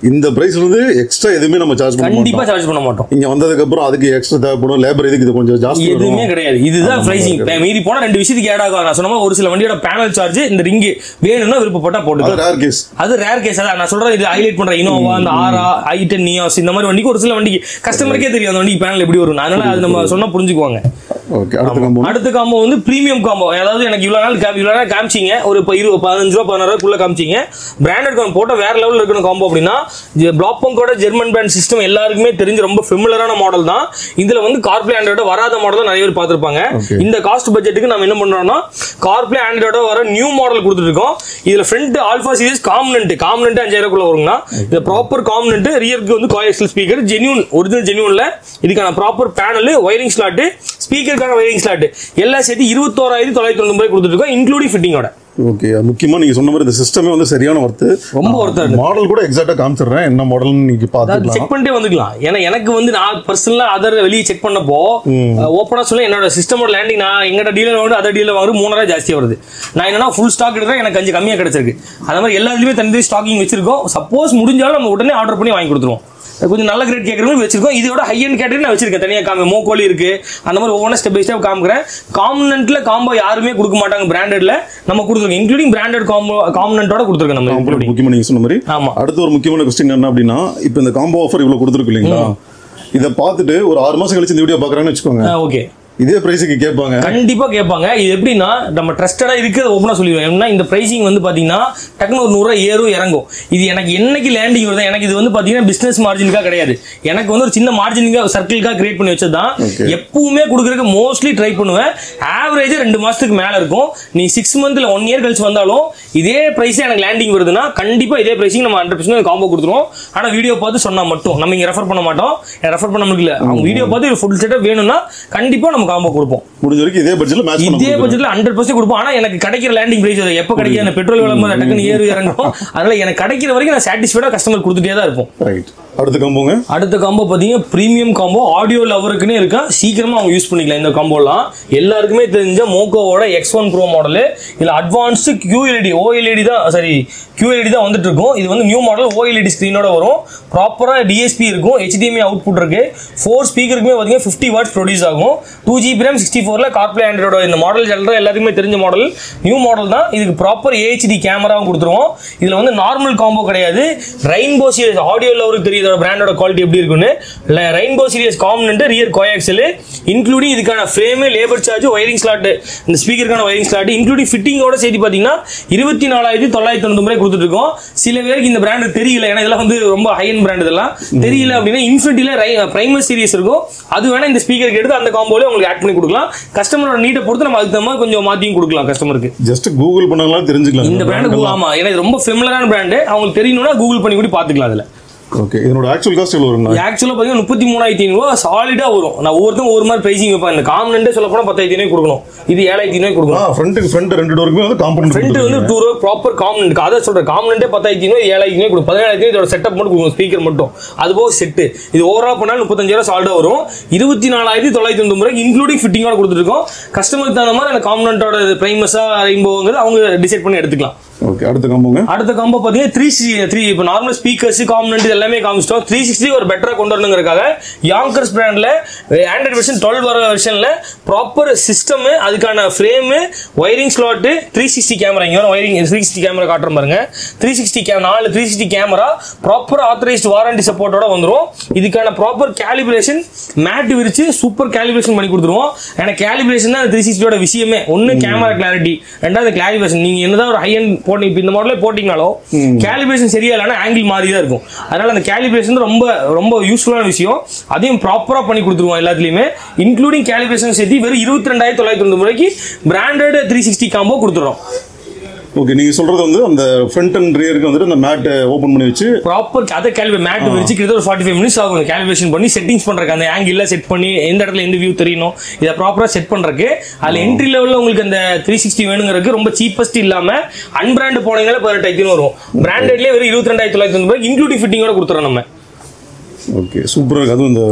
இந்த பிரைஸ்ல இருந்து எக்ஸ்ட்ரா எதுவுமே நம்ம சார்ஜ் பண்ண மாட்டோம். கண்டிப்பா சார்ஜ் பண்ண மாட்டோம். இங்க வந்ததுக்கு அப்புறம் அதுக்கு எக்ஸ்ட்ரா தேவைப்படும், லேபர் இதுக்கு இது கொஞ்சம் ஜாஸ்தி எதுவுமே கிடையாது. இதுதான் பிரைசிங். மீதி போனா 2 விஷயத்துக்கு ஆட் ஆகும். நான் சொன்ன ஒரு சில வண்டியோட பேனல் சார்ஜ் இந்த ரிங் வேணும்னா விருப்பப்பட்டா போட்டுக்கலாம். அது ரேர் கேஸ். அதான் நான் சொல்றேன், இது ஹைலைட் பண்றேன். இனோவா, அந்த ஆரா, i10 நியாஸ் இந்த மாதிரி வண்டிக்கு ஒரு சில வண்டிக்கு கஸ்டமருக்கே தெரியும் அந்த வண்டிக்கு பேனல் எப்படி வரும். அதனால அது நம்ம சொன்னா புரிஞ்சுக்குவாங்க. அடுத்த காம்போ வந்து பிரீமியம் காம்போ. அதாவது எனக்கு இவ்வளவு நாள் காமிச்சிங்க, ஒரு 15 ரூபா 16 ரூபாய்க்குள்ள காமிச்சிங்க. பிராண்டட் காம்போ போட்டா வேற லெவல்ல இருக்கணும் காம்போ அப்படின்னா பிளாக் பங்கோட ஜெர்மன் பிராண்ட் சிஸ்டம் எல்லாருக்குமே தெரிஞ்சு ரொம்ப ஃபெமிலியரான மாடல் தான். இதுல வந்து கார்ப்ளே ஆண்ட்ராய்டோட வராத மாடல் நிறைய பேர் பார்த்திருப்பாங்க. இந்த காஸ்ட் பட்ஜெட்டுக்கு நம்ம என்ன பண்றோம்னா கார்ப்ளே ஆண்ட்ராய்டோட வர நியூ மாடல் கொடுத்துட்டு இருக்கோம். இதுல ஃப்ரண்ட் ஆல்பா சீரிஸ் காம்பனன்ட் 5000 குள்ள வருங்க. இது ப்ராப்பர் காம்பனன்ட், ரியருக்கு வந்து கோஎக்ஸல் ஸ்பீக்கர், ஜென்யூன் ஒரிஜினல் ஜென்யூன்ல இதுக்கான ப்ராப்பர் பேனல், ஒயரிங் ஸ்லாட், ஸ்பீக்கருக்கான ஒயரிங் ஸ்லாட் எல்லாம் சேர்த்து 21,990 கொடுத்துட்டு இருக்கோம் இன்க்ளூடிங் ஃபிட்டிங்கோட. ஓகே, முக்கியமா நீங்க சொன்ன மாதிரி இந்த சிஸ்டமே வந்து சரியான வர்த்து, ரொம்ப வர்த்து. மாடல் கூட எக்ஸாக்ட்டா காமிச்சிடுறேன், என்ன மாடல்னு நீங்க பாத்துக்கலாம், செக் பண்ணிட்டே வந்துக்கலாம். ஏன்னா எனக்கு வந்து நான் பர்சனலா அதர் வெளியே செக் பண்ணப்போ ஓப்பனா சொல்ல என்னோட சிஸ்டமோட லேண்டிங் நான் எங்கட டீலர் வாங்க அதர் டீலர் வாங்குறது 3000 ஜாஸ்தியா வருது. நான் என்னன்னா ஃபுல் ஸ்டாக் எடுக்கிறேன், எனக்கு கொஞ்சம் கம்மியா கிடைச்சிருக்கு. அதே மாதிரி எல்லாத்துலயுமே தனி ஸ்டாக்கிங் வச்சிருக்கோம். சப்போஸ் முடிஞ்சாலும் நம்ம உடனே ஆர்டர் பண்ணி வாங்கி கொடுத்துருவோம். கொஞ்சம் நல்ல கிரேட் கேட்கறவங்க வச்சிருக்கோம். இதோட ஹை எண்ட் கேட்டகரி நான் வச்சிருக்கேன் தனியா. மோக்கோலி இருக்கு, அந்த மாதிரி ஒவ்வொரு ஸ்டெப் பை ஸ்டெப் காமிக்கிறேன். காம்பனன்ட்ல காம்போ யாருமே கொடுக்க மாட்டாங்க, பிராண்டட்ல நம்ம கொடுத்துருக்கோம். இன்க்ளூடிங் பிராண்டட் காம்பனன்ட்டோட கொடுத்துருக்கோம் நம்ம. முக்கியமா நீங்க சொன்ன மாதிரி. ஆமா, அடுத்து ஒரு முக்கியமான क्वेश्चन என்ன அப்படின்னா, இப்போ இந்த காம்போ ஆஃபர் இவ்வளவு கொடுத்துருக்கு இல்லீங்களா, இத பார்த்துட்டு ஒரு 6 மாசம் கழிச்சு இந்த வீடியோ பாக்குறாங்கன்னு வெச்சுக்கோங்க. ஓகே, இதே பிரைஸுக்கு கேட்பாங்க, கண்டிப்பா கேட்பாங்க. இது எப்படின்னா நம்ம ட்ரஸ்டடா இருக்கிறது ஓப்பனா சொல்லிடுவோம். ஏன்னா இந்த பிரைசிங் வந்து பாத்தீங்கன்னா டக்குனு ஒரு 100 ரூபாய் ஏறும் இறங்கும். இது எனக்கு என்னைக்கு லேண்டிங் வருது, எனக்கு இது வந்து பாத்தீங்கன்னா பிசினஸ் மார்ஜினுக்காக கிடையாது. எனக்கு வந்து ஒரு சின்ன மார்ஜினுக்காக சர்க்கிளுக்காக கிரியேட் பண்ணி வச்சதுதான். எப்பவுமே கொடுக்கறதுக்கு மோஸ்ட்லி ட்ரை பண்ணுவேன். ஆவரேஜா 2 மாசத்துக்கு மேல இருக்கும். நீ 6 மந்த்ல 1 இயர் கழிச்சு வந்தாலும் இதே பிரைஸ் எனக்கு லேண்டிங் வருதுன்னா கண்டிப்பா இதே பிரைசிங் நம்ம 100% காம்போ கொடுத்துருவோம். ஆனா வீடியோ பார்த்து சொன்னா மட்டும் நம்ம இங்க ரெஃபர் பண்ண மாட்டோம். ரெஃபர் பண்ண முடியல, அவங்க வீடியோ பார்த்து ஃபுல் செட்டப் வேணும்னா கண்டிப்பா நம்ம காம்போ கொடுப்போம். முடிஞ்ச வரைக்கும் இதே பட்ஜெட்ல 100% கொடுப்போம். ஆனா எனக்கு கிடைக்கிற லேண்டிங் பிரைஸ் எப்ப கிடைக்கிற பெட்ரோல் விலை டக்குன்னு ஏறு இறங்கும். அதனால எனக்கு கிடைக்கிற வரைக்கும் நான் சாட்டிஸ்ஃபைடா கஸ்டமர் கொடுத்துட்டே தான் இருப்போம். ரைட். அடுத்த காம்போ பாத்தீங்கன்னா பிரீமியம் காம்போ. ஆடியோ லவருக்குன்னே இருக்கா, சீக்கிரமா அவங்க யூஸ் பண்ணிக்கலாம். இந்த காம்போலாம் எல்லாருக்குமே தெரிஞ்ச மோக்கோவோட X1 Pro மாடல். இதுல அட்வான்ஸ்டு QLED OLED தான், சரி QLED தான் வந்துட்டு இருக்கும். இது வந்து நியூ மாடல் OLED ஸ்கிரீனோட வரும். ப்ராப்பரா DSP இருக்கும், HDMI அவுட்புட் இருக்கு. 4 ஸ்பீக்கருக்குமே பாத்தீங்கன்னா 50 வாட்ஸ் ப்ரொடியூஸ் ஆகும். 2GB RAM 64ல கார்ப்ளே ஆண்ட்ராய்டோட இந்த மாடல் சொல்ற எல்லாருக்குமே தெரிஞ்ச மாடல், நியூ மாடல் தான். இதுக்கு ப்ராப்பர் HD கேமராவும் கொடுத்துருவோம். இதுல வந்து நார்மல் காம்போ கிடையாது. ரெயின்போ சீரிஸ் ஆடியோ லவருக்கு தெரியும் பிராண்டோட குவாலிட்டி எப்படி இருக்குன்னு. Rainbow series component, rear coaxial, including இதுக்கான frame, labour charge, wiring slot, இந்த ஸ்பீக்கருக்கான ஒயரிங் ஸ்லாட் இன்க்ளூடிங் ஃபிட்டிங்கோட சேர்த்து பாத்தீங்கன்னா 24,990 கொடுத்துட்டு இருக்கோம். சில பேருக்கு இந்த பிராண்ட் தெரியல, ஏன்னா இதெல்லாம் வந்து ரொம்ப ஹை எண்ட் பிராண்ட், இதெல்லாம் தெரியல அப்படின்னா இன்ஃபினிட்டில பிரைமர் சீரிஸ் இருக்கும். அது வேணா இந்த ஸ்பீக்கருக்கு எடுத்து அந்த காம்போல உங்களுக்கு ஆட் பண்ணி கொடுக்கலாம். கஸ்டமரோட நீட்டை பொறுத்து நம்ம அதுக்கு தகுந்த கொஞ்சம் மாத்தியும் கொடுக்கலாம் கஸ்டமருக்கு. ஜஸ்ட் கூகுள் பண்ணாலும் தெரிஞ்சுக்கலாம் இந்த பிராண்ட். ஆமா, ஏன்னா இது ரொம்ப ஃபெமிலியரான பிராண்ட், அவங்களுக்கு தெரியணும்னா கூகுள் பண்ணி கூட பாத்துக்கலாம். அதுல ஓகே, இதனோட ஆக்சுவல் காஸ்ட் எவ்வளவு வரும்னா? ஆக்சுவலா பாத்தீங்கன்னா 33,500 சாலிடா வரும். நான் ஒவ்வொருத்தரும் ஒரு மாதிரி பிரைசிங் வைப்பேன். இந்த காம்பனன்ட்டே சொல்ல போனா 10,500 கொடுக்கணும், இது 7,500 கொடுக்கணும். ஃப்ரண்ட் ரெண்டு டோருக்குமே வந்து காம்பனன்ட், ஃப்ரண்ட் வந்து 2 ரோ ப்ராப்பர் காம்பனன்ட். அத சொல்றேன், காம்பனன்ட்டே 10,500 7,500 கொடுக்கும். 17,500 இதோட செட்டப் மட்டும் கொடுக்கும், ஸ்பீக்கர் மட்டும். அது போக செட் இது ஓவரால் பண்ணா 35,000 சாலிடா வரும். 24,990 இன்க்ளூடிங் ஃபிட்டிங்கோட கொடுத்துருக்கோம். கஸ்டமருக்கு தகுந்த மாதிரி அந்த காம்பனன்ட்டோட பிரைமஸா ரெயின்போங்கிறது அவங்க டிசைட் பண்ணி எடுத்துக்கலாம். ஓகே, அடுத்த காம்போ பாத்தீங்கன்னா 3 இப்போ நார்மல் ஸ்பீக்கர்ஸ் காம்பனன்ட் எல்லாமே காமிச்சிட்டோம். 360 ஒரு பெட்டரா கொண்டு வரணுங்கிறதுக்காக யாங்கர்ஸ் பிராண்ட்ல ஆண்ட்ராய்டு வெர்ஷன் 12 வர வெர்ஷன்ல ப்ராப்பர் சிஸ்டம், அதுக்கான ஃப்ரேம், ஒயரிங் ஸ்லாட், 360 கேமரா. இங்க ஒயரிங் 360 கேமரா காட்டுறேன் பாருங்க. 4 360 கேமரா ப்ராப்பர் ஆத்தரைஸ்டு வாரண்டி சப்போர்ட்டோட வந்துரும். இதுக்கான ப்ராப்பர் கேலிபிரேஷன் மேட் விரிச்சு சூப்பர் கேலிபிரேஷன் பண்ணி கொடுத்துருவோம். ஏன்னா கேலிபிரேஷன் தான் 360 விஷயமே. ஒன்னு கேமரா கிளாரிட்டி, ரெண்டாவது கேலிபிரேஷன். நீங்க என்னதான் ஒரு ஹை எண்ட் போட்டீங்க, இந்த மாடலே போட்டீங்கனாலும் கேலிபிரேஷன் சரியா இல்லைன்னா ஆங்கிள் மாறி தான் இருக்கும். அதனால அந்த கேலிபிரேஷன் ரொம்ப ரொம்ப யூஸ்ஃபுல்லான விஷயம். அதையும் ப்ராப்பரா பண்ணி கொடுத்துருவோம் எல்லாத்துலயுமே, இன்க்ளூடிங் கேலிபிரேஷன் சேர்த்து வெறும் 22,990 பிராண்டட் 360 காம்போ கொடுத்துறோம். ஓகே, நீங்க சொல்றது வந்து அந்த ஃப்ரண்ட் அண்ட் ரியருக்கு வந்து அந்த மேட் ஓபன் பண்ணி வச்சு ப்ராப்பர் அதை மேட் வச்சு கிட்ட ஒரு 45 மினிட்ஸ் ஆகும் கால்குலேஷன் பண்ணி செட்டிங்ஸ் பண்றதுக்கு, அந்த ஆங்கிள் செட் பண்ணி எந்த இடத்துல எந்த வியூ தெரியணும் இதை ப்ராப்பரா செட் பண்றதுக்கு. அதுல என்ட்ரி லெவல்ல உங்களுக்கு அந்த 360 வேணுங்கிறதுக்கு ரொம்ப சீப்பஸ்ட் இல்லாம அன்பிராண்ட் போனீங்களா 18,000 வரும். பிராண்டட்லயே ஒரு 22,990 இன்க்ளூடிங் ஃபிட்டிங்கோட கொடுத்துறோம் நம்ம. ஓகே, சூப்பரா இருக்கு. அதுவும் இந்த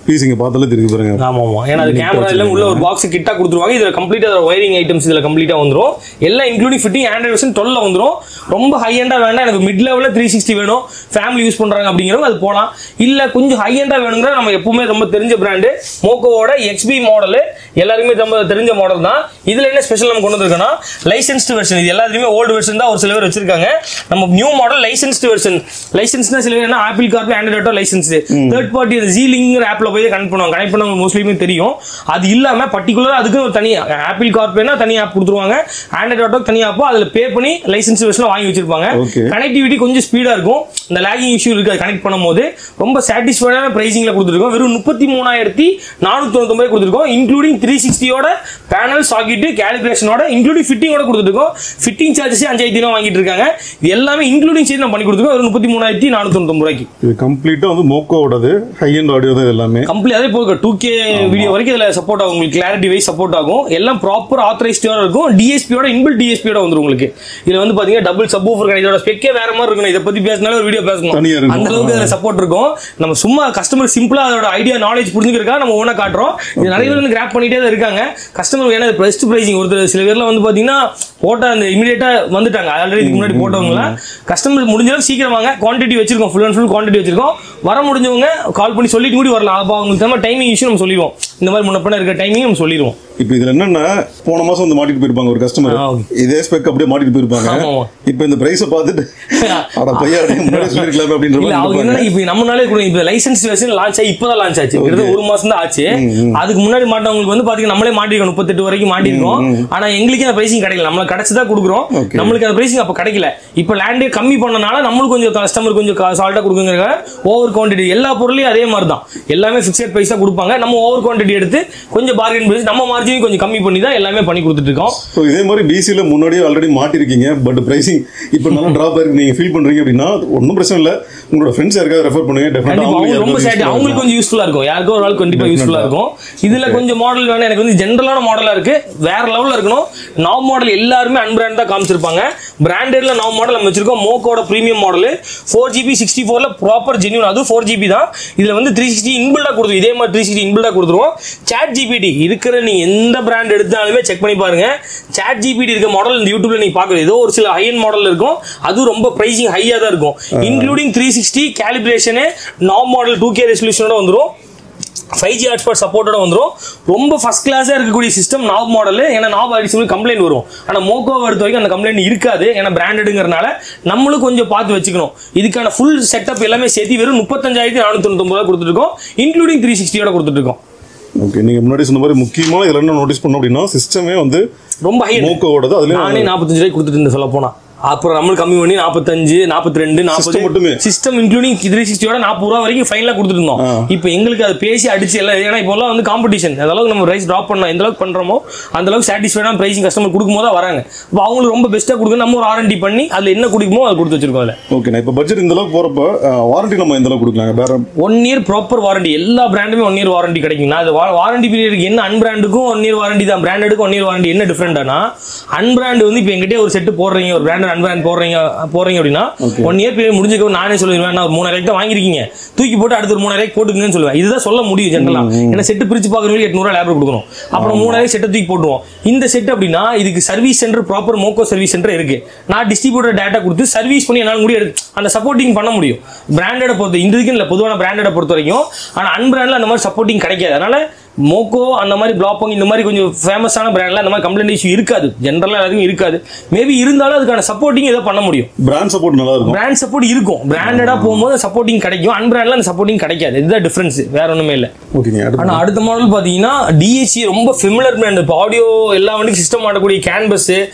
பீஸ் இங்க பார்த்தாலே தெரியுது பாருங்க. ஆமா ஆமா, ஏன்னா அது கேமரா எல்லாம் உள்ள ஒரு பாக்ஸ் கிட்டா கொடுத்துருவாங்க. இதுல கம்ப்ளீட்டா வயரிங் ஐட்டம்ஸ் இதுல கம்ப்ளீட்டா வந்துரும். எல்லாம் இன்க்ளூடிங் ஃபிட்டிங் ஆண்ட்ராய்ட் வெர்ஷன் 12 வந்துரும். ரொம்ப ஹை எண்டா வேண்டாம், எனக்கு மிட் லெவல்ல 360 வேணும், ஃபேமிலி யூஸ் பண்றாங்க அப்படிங்கிறவங்க அது போலாம். இல்ல கொஞ்சம் ஹை எண்டா வேணுங்கிற நம்ம எப்பவுமே ரொம்ப தெரிஞ்ச பிராண்டு மோக்கோவோட XB மாடல் எல்லாருமே ரொம்ப தெரிஞ்ச மாடல் தான். இதுல என்ன ஸ்பெஷல் நம்ம கொண்டு வந்திருக்கோம்னா லைசென்ஸ்டு வெர்ஷன். இது எல்லாத்துலயுமே ஓல்டு வெர்ஷன் தான் ஒரு சில பேர் வச்சிருக்காங்க. நம்ம நியூ மாடல் லைசென்ஸ்டு வெர்ஷன். லைசென்ஸ்னா சில பேர் என்ன Apple CarPlay Android Auto license, third party ஜீலிங்கிற ஆப்ல போய் கனெக்ட் பண்ணுவாங்க மோஸ்ட்லியுமே தெரியும். அது இல்லாம பர்டிகுலரா அதுக்கு ஒரு தனி ஆப்பிள் கார்பரேட்னா தனி ஆப் கொடுத்துருவாங்க, ஆண்ட்ராய்ட் ஆட்டோ தனி ஆப், அதுல பே பண்ணி லைசென்ஸ் வெர்ஷன் வாங்கி வச்சிருப்பாங்க. கனெக்டிவிட்டி கொஞ்சம் ஸ்பீடா இருக்கும், இந்த லாகிங் இஷ்யூ இருக்காது கனெக்ட் பண்ணும்போது. ரொம்ப சாட்டிஸ்ஃபைடான பிரைசிங்ல கொடுத்துருக்கோம். வெறும் 33,499 கொடுத்துருக்கோம், இன்க்ளூடிங் 360யோட பேனல் சாக்கெட் கேலிபிரேஷனோட இன்க்ளூடிங் ஃபிட்டிங்கோட கொடுத்துருக்கோம். ஃபிட்டிங் சார்ஜஸ் 5,000 வாங்கிட்டு இருக்காங்க. இது எல்லாமே இன்க்ளூடிங் சேர்த்து நம்ம பண்ணி கொடுத்துருக்கோம். வெறும் 33,499 ரூபாய்க்கு. இது கம்ப்ளீட்டா வந்து மோக்கோவோடது ஹை எண்ட் ஆடியோ தான் எல்லாமே. கம்ப்ளீட் அதே போக 2K வீடியோ வரைக்கும் இதுல சப்போர்ட் ஆகும், உங்களுக்கு கிளாரிட்டி வைஸ் சப்போர்ட் ஆகும். எல்லாம் ப்ராப்பர் ஆத்தரைஸ்டோட இருக்கும். டிஎஸ்பியோட இன்பில்ட் டிஎஸ்பியோட வந்துரும் உங்களுக்கு. இதுல வந்து பாத்தீங்கன்னா டபுள் சப்வூஃபர் கிடையாது, இதோட ஸ்பெக்கே வேற மாதிரி இருக்கும். இத பத்தி பேசினாலே ஒரு வீடியோ பேசணும், அந்த அளவுக்கு இதுல சப்போர்ட் இருக்கும். நம்ம சும்மா கஸ்டமர் சிம்பிளா அதோட ஐடியா நாலேஜ் புரிஞ்சுக்கிறதுக்காக நம்ம ஒவ்வொன்றா காட்டுறோம். இது நிறைய பேர் வந்து கிராப் பண்ணிட்டே தான் இருக்காங்க. கஸ்டமர் ஏன்னா பெஸ்ட் பிரைசிங் ஒருத்தர் சில பேர்ல வந்து பாத்தீங்கன்னா போட்டா அந்த இமிடியேட்டா வந்துட்டாங்க. ஆல்ரெடி இதுக்கு முன்னாடி போட்டவங்க கஸ்டமர் முடிஞ்சளவு சீக்கிரம் வாங்க, குவான்டிட்டி வச்சிருக்கோம், ஃபுல் அண்ட் ஃபுல் குவான்டிட்டி வச்சிருக்கோம். வர முடிஞ்சவங்க கால் பண்ணி சொல்லிட்டு கூட வரலாம். அப்போ அவங்களுக்கு டைமிங் இஷ்யூ நம்ம சொல்லிடுவோம், இந்த மாதிரி முன்னப்பண்ண இருக்க டைமிங் நம்ம சொல்லிடுவோம். இப்போ இதுல என்னன்னா போன மாசம் வந்து மாட்டிட்டு போயிருப்பாங்க ஒரு கஸ்டமர், இதே ஸ்பெக் அப்படியே மாட்டிட்டு போயிருப்பாங்க. இப்போ இந்த பிரைஸ பார்த்துட்டு அட பையா முன்னாடி சொல்லிருக்கலாம் அப்படின்ற மாதிரி அவங்க என்ன இப்போ நம்மனாலே கூட இப்போ லைசென்ஸ் வெர்ஷன் லான்ச் ஆகி இப்போதான் லான்ச் ஆச்சு, ஒரு மாசம் தான் ஆச்சு. அதுக்கு முன்னாடி மாட்டவங்களுக்கு வந்து பாத்தீங்கன்னா நம்மளே மாட்டிருக்கோம், 38 வரைக்கும் மாட்டிருக்கோம். ஆனா எங்களுக்கு அந்த பிரைசிங் கிடைக்கல, நம்மளுக்கு கிடைச்சதா கொடுக்குறோம், நம்மளுக்கு அந்த பிரைசிங் அப்ப கிடைக்கல. இப்போ லேண்டே கம்மி பண்ணனால நம்மளுக்கு கொஞ்சம் கஸ்டமர் கொஞ்சம் சால்ட்டா கொடுக்குங்க. ஓவர் குவான்டிட்டி எல்லா பொருளையும் அதே மாதிரி தான், எல்லாமே ஃபிக்ஸட் பிரைஸ் தான் கொடுப்பாங்க. நம்ம ஓவர் குவான்டிட்டி எடுத்து கொஞ்சம் பார்கெயின் பிரைஸ் நம்ம மார்ஜின் கொஞ்சம் கம்மி பண்ணி தான் எல்லாமே பண்ணி கொடுத்துட்டு இருக்கோம். ஸோ இதே மாதிரி பிசியில் முன்னாடியே ஆல்ரெடி மாட்டிருக்கீங்க, பட் பிரைசிங் இப்போ நல்லா ட்ராப் ஆயிருக்கு நீங்க ஃபீல் பண்றீங்க அப்படின்னா ஒன்றும் பிரச்சனை இல்லை. உங்களோட ஃப்ரெண்ட்ஸ் யாருக்காவது ரெஃபர் பண்ணுங்க, டெஃபினட்டா ரொம்ப சேட்டி அவங்களுக்கு கொஞ்சம் யூஸ்ஃபுல்லா இருக்கும், யாருக்கோ ஒரு ஆள் கண்டிப்பா யூஸ்ஃபுல்லா இருக்கும். இதுல கொஞ்சம் மாடல் வேணும், எனக்கு வந்து ஜென்ரலான மாடலா இருக்கு, வேற லெவல்ல இருக்கணும். நாப் மாடல் எல்லாருமே அன்பிராண்ட் தான் காமிச்சிருப்பாங்க. பிராண்டட்ல நாப் மாடல் நம்ம வச்சிருக்கோம். மோக்கோட பிரீமியம் மாடல் 4GB 64ல ப்ராப்பர் ஜென்யூன், அது 4GB தான். இதுல வந்து 360 இன்பில்டா கொடுத்துருவோம், இதே மாதிரி 360 இன்பில்டா கொடுத்துருவோம். சாட் ஜிபிடி இருக்கிற நீங்க எந்த பிராண்ட் எடுத்தாலுமே செக் பண்ணி பாருங்க. சாட் ஜிபிடி இருக்க மாடல் இந்த யூடியூப்ல நீங்க பாக்குறது ஏதோ ஒரு சில ஹை எண்ட் மாடல் இருக்கும், அது ரொம்ப பிரைசிங் ஹையா தான் இருக்கும். இன்க்ளூடிங் 360 கேலிபிரேஷன், நாப் மாடல் 2K ரெசல்யூஷனோட வந்துரும், 5G ஹாட்ஸ்பாட் சப்போர்ட்டோட வந்துரும். ரொம்ப ஃபர்ஸ்ட் கிளாஸா இருக்கக்கூடிய சிஸ்டம் நாப் மாடல். ஏன்னா நாப் அடிச்சு கம்ப்ளைண்ட் வரும், ஆனா மோக்கோ பொறுத்த வரைக்கும் அந்த கம்ப்ளைண்ட் இருக்காது, ஏன்னா பிராண்டடுங்கிறனால நம்மளும் கொஞ்சம் பார்த்து வச்சுக்கணும். இதுக்கான ஃபுல் செட்டப் எல்லாமே சேர்த்து வெறும் 35,499 கொடுத்துட்டு இருக்கோம், இன்க்ளூடிங் 360யோட கொடுத்துட்டு இருக்கோம். ஓகே, நீங்க முன்னாடி சொன்ன மாதிரி முக்கியமான இதுல என்ன நோட்டீஸ் பண்ணோம் அப்படின்னா சிஸ்டமே வந்து ரொம்ப ஹை மோக்கோவோடது. அதுல நானே 45 ரூபாய் கொடுத்துட்டு இருந்தேன் சொல்ல போனா. அப்புறம் நம்மளுக்கு கம்மி பண்ணி 45, 42, 40 மட்டுமே சிஸ்டம் இன்க்ளூடிங் 360யோட 40 ரூபா வரைக்கும் ஃபைனலா கொடுத்துட்டு இருந்தோம். இப்போ எங்களுக்கு அது பேசி அடிச்சு எல்லாம், ஏன்னா இப்போ எல்லாம் வந்து காம்படிஷன், அந்த அளவுக்கு நம்ம பிரைஸ் டிராப் பண்ணோம், எந்த அளவுக்கு பண்றோமோ அந்த அளவுக்கு சாட்டிஸ்ஃபைடான பிரைசிங் கஸ்டமர் கொடுக்கும் போது வராங்க. இப்போ அவங்களுக்கு ரொம்ப பெஸ்ட்டா கொடுக்க நம்ம ஒரு R&D பண்ணி அதுல என்ன கொடுக்குமோ அதை கொடுத்து வச்சிருக்கோம். அதுல ஓகே, நான் இப்போ பட்ஜெட் இந்த அளவுக்கு போறப்ப வாரண்டி நம்ம எந்த அளவுக்கு கொடுக்கலாங்க? வேற 1 இயர் ப்ராப்பர் வாரண்டி, எல்லா பிராண்டுமே 1 இயர் வாரண்டி கிடைக்குங்க. அது வாரண்டி பீரியடுக்கு என்ன அன்பிராண்டுக்கும் 1 இயர் வாரண்டி தான், பிராண்டடுக்கும் 1 இயர் வாரண்டி. என்ன டிஃபரெண்டானா அன்பிராண்ட் வந்து இப்போ எங்கிட்டே ஒரு செட்டு போடுறீங்க, ஒரு பிராண்ட் அன்பிராண்ட் போடுறீங்க அப்படின்னா 1 இயர் பீரியட் முடிஞ்சுக்க நானே சொல்லுவேன், நான் 3000 தான் வாங்கிருக்கீங்க, தூக்கி போட்டு அடுத்த 3000 போட்டுக்கங்கன்னு சொல்லுவேன். இதுதான் சொல்ல முடியும் ஜெனரலா. ஏன்னா செட்டு பிரிச்சு பாக்குறவங்களுக்கு 800 லேபர் கொடுக்கணும், அப்புறம் 3000 செட்டை தூக்கி போட்டுருவோம். இந்த செட் அப்படின்னா இதுக்கு சர்வீஸ் சென்டர், ப்ராப்பர் மோக்கோ சர்வீஸ் சென்டர் இருக்கு. நான் டிஸ்ட்ரிபியூட்டர் டேட்டா கொடுத்து சர்வீஸ் பண்ணி என்னால முடியும் அந்த சப்போர்ட்டிங் பண்ண முடியும். பிராண்டட பொறுத்த இதுக்கு இல்ல, பொதுவான பிராண்டட பொறுத்த வரைக்கும். ஆனா அன்பிராண்ட்ல அந்த மாதிரி சப்போர்ட்டிங் கிடைக்காது. அதனால மோக்கோ அந்த மாதிரி பிளாப்பாங் இந்த மாதிரி கொஞ்சம் ஃபேமஸான பிராண்ட்ல அந்த மாதிரி கம்ப்ளைண்ட் இஷ்யூ இருக்காது, ஜெனரலா எல்லாருக்கும் இருக்காது. மேபி இருந்தாலும் அதுக்கான சப்போர்ட்டிங் ஏதோ பண்ண முடியும். பிராண்ட் சப்போர்ட் நல்லா இருக்கும், பிராண்ட் சப்போர்ட் இருக்கும். பிராண்டடா போகும்போது சப்போர்ட்டிங் கிடைக்கும், அன்பிராண்ட்ல அந்த சப்போர்ட்டிங் கிடைக்காது. இதுதான் டிஃபரன்ஸ், வேற ஒண்ணுமே இல்ல. ஆனா அடுத்த மாடல் பாத்தீங்கன்னா DHC ரொம்ப ஃபெமிலியர் பிராண்ட். இப்போ ஆடியோ எல்லா வண்டிக்கும் சிஸ்டம் ஆடக்கூடிய கேன்பஸ்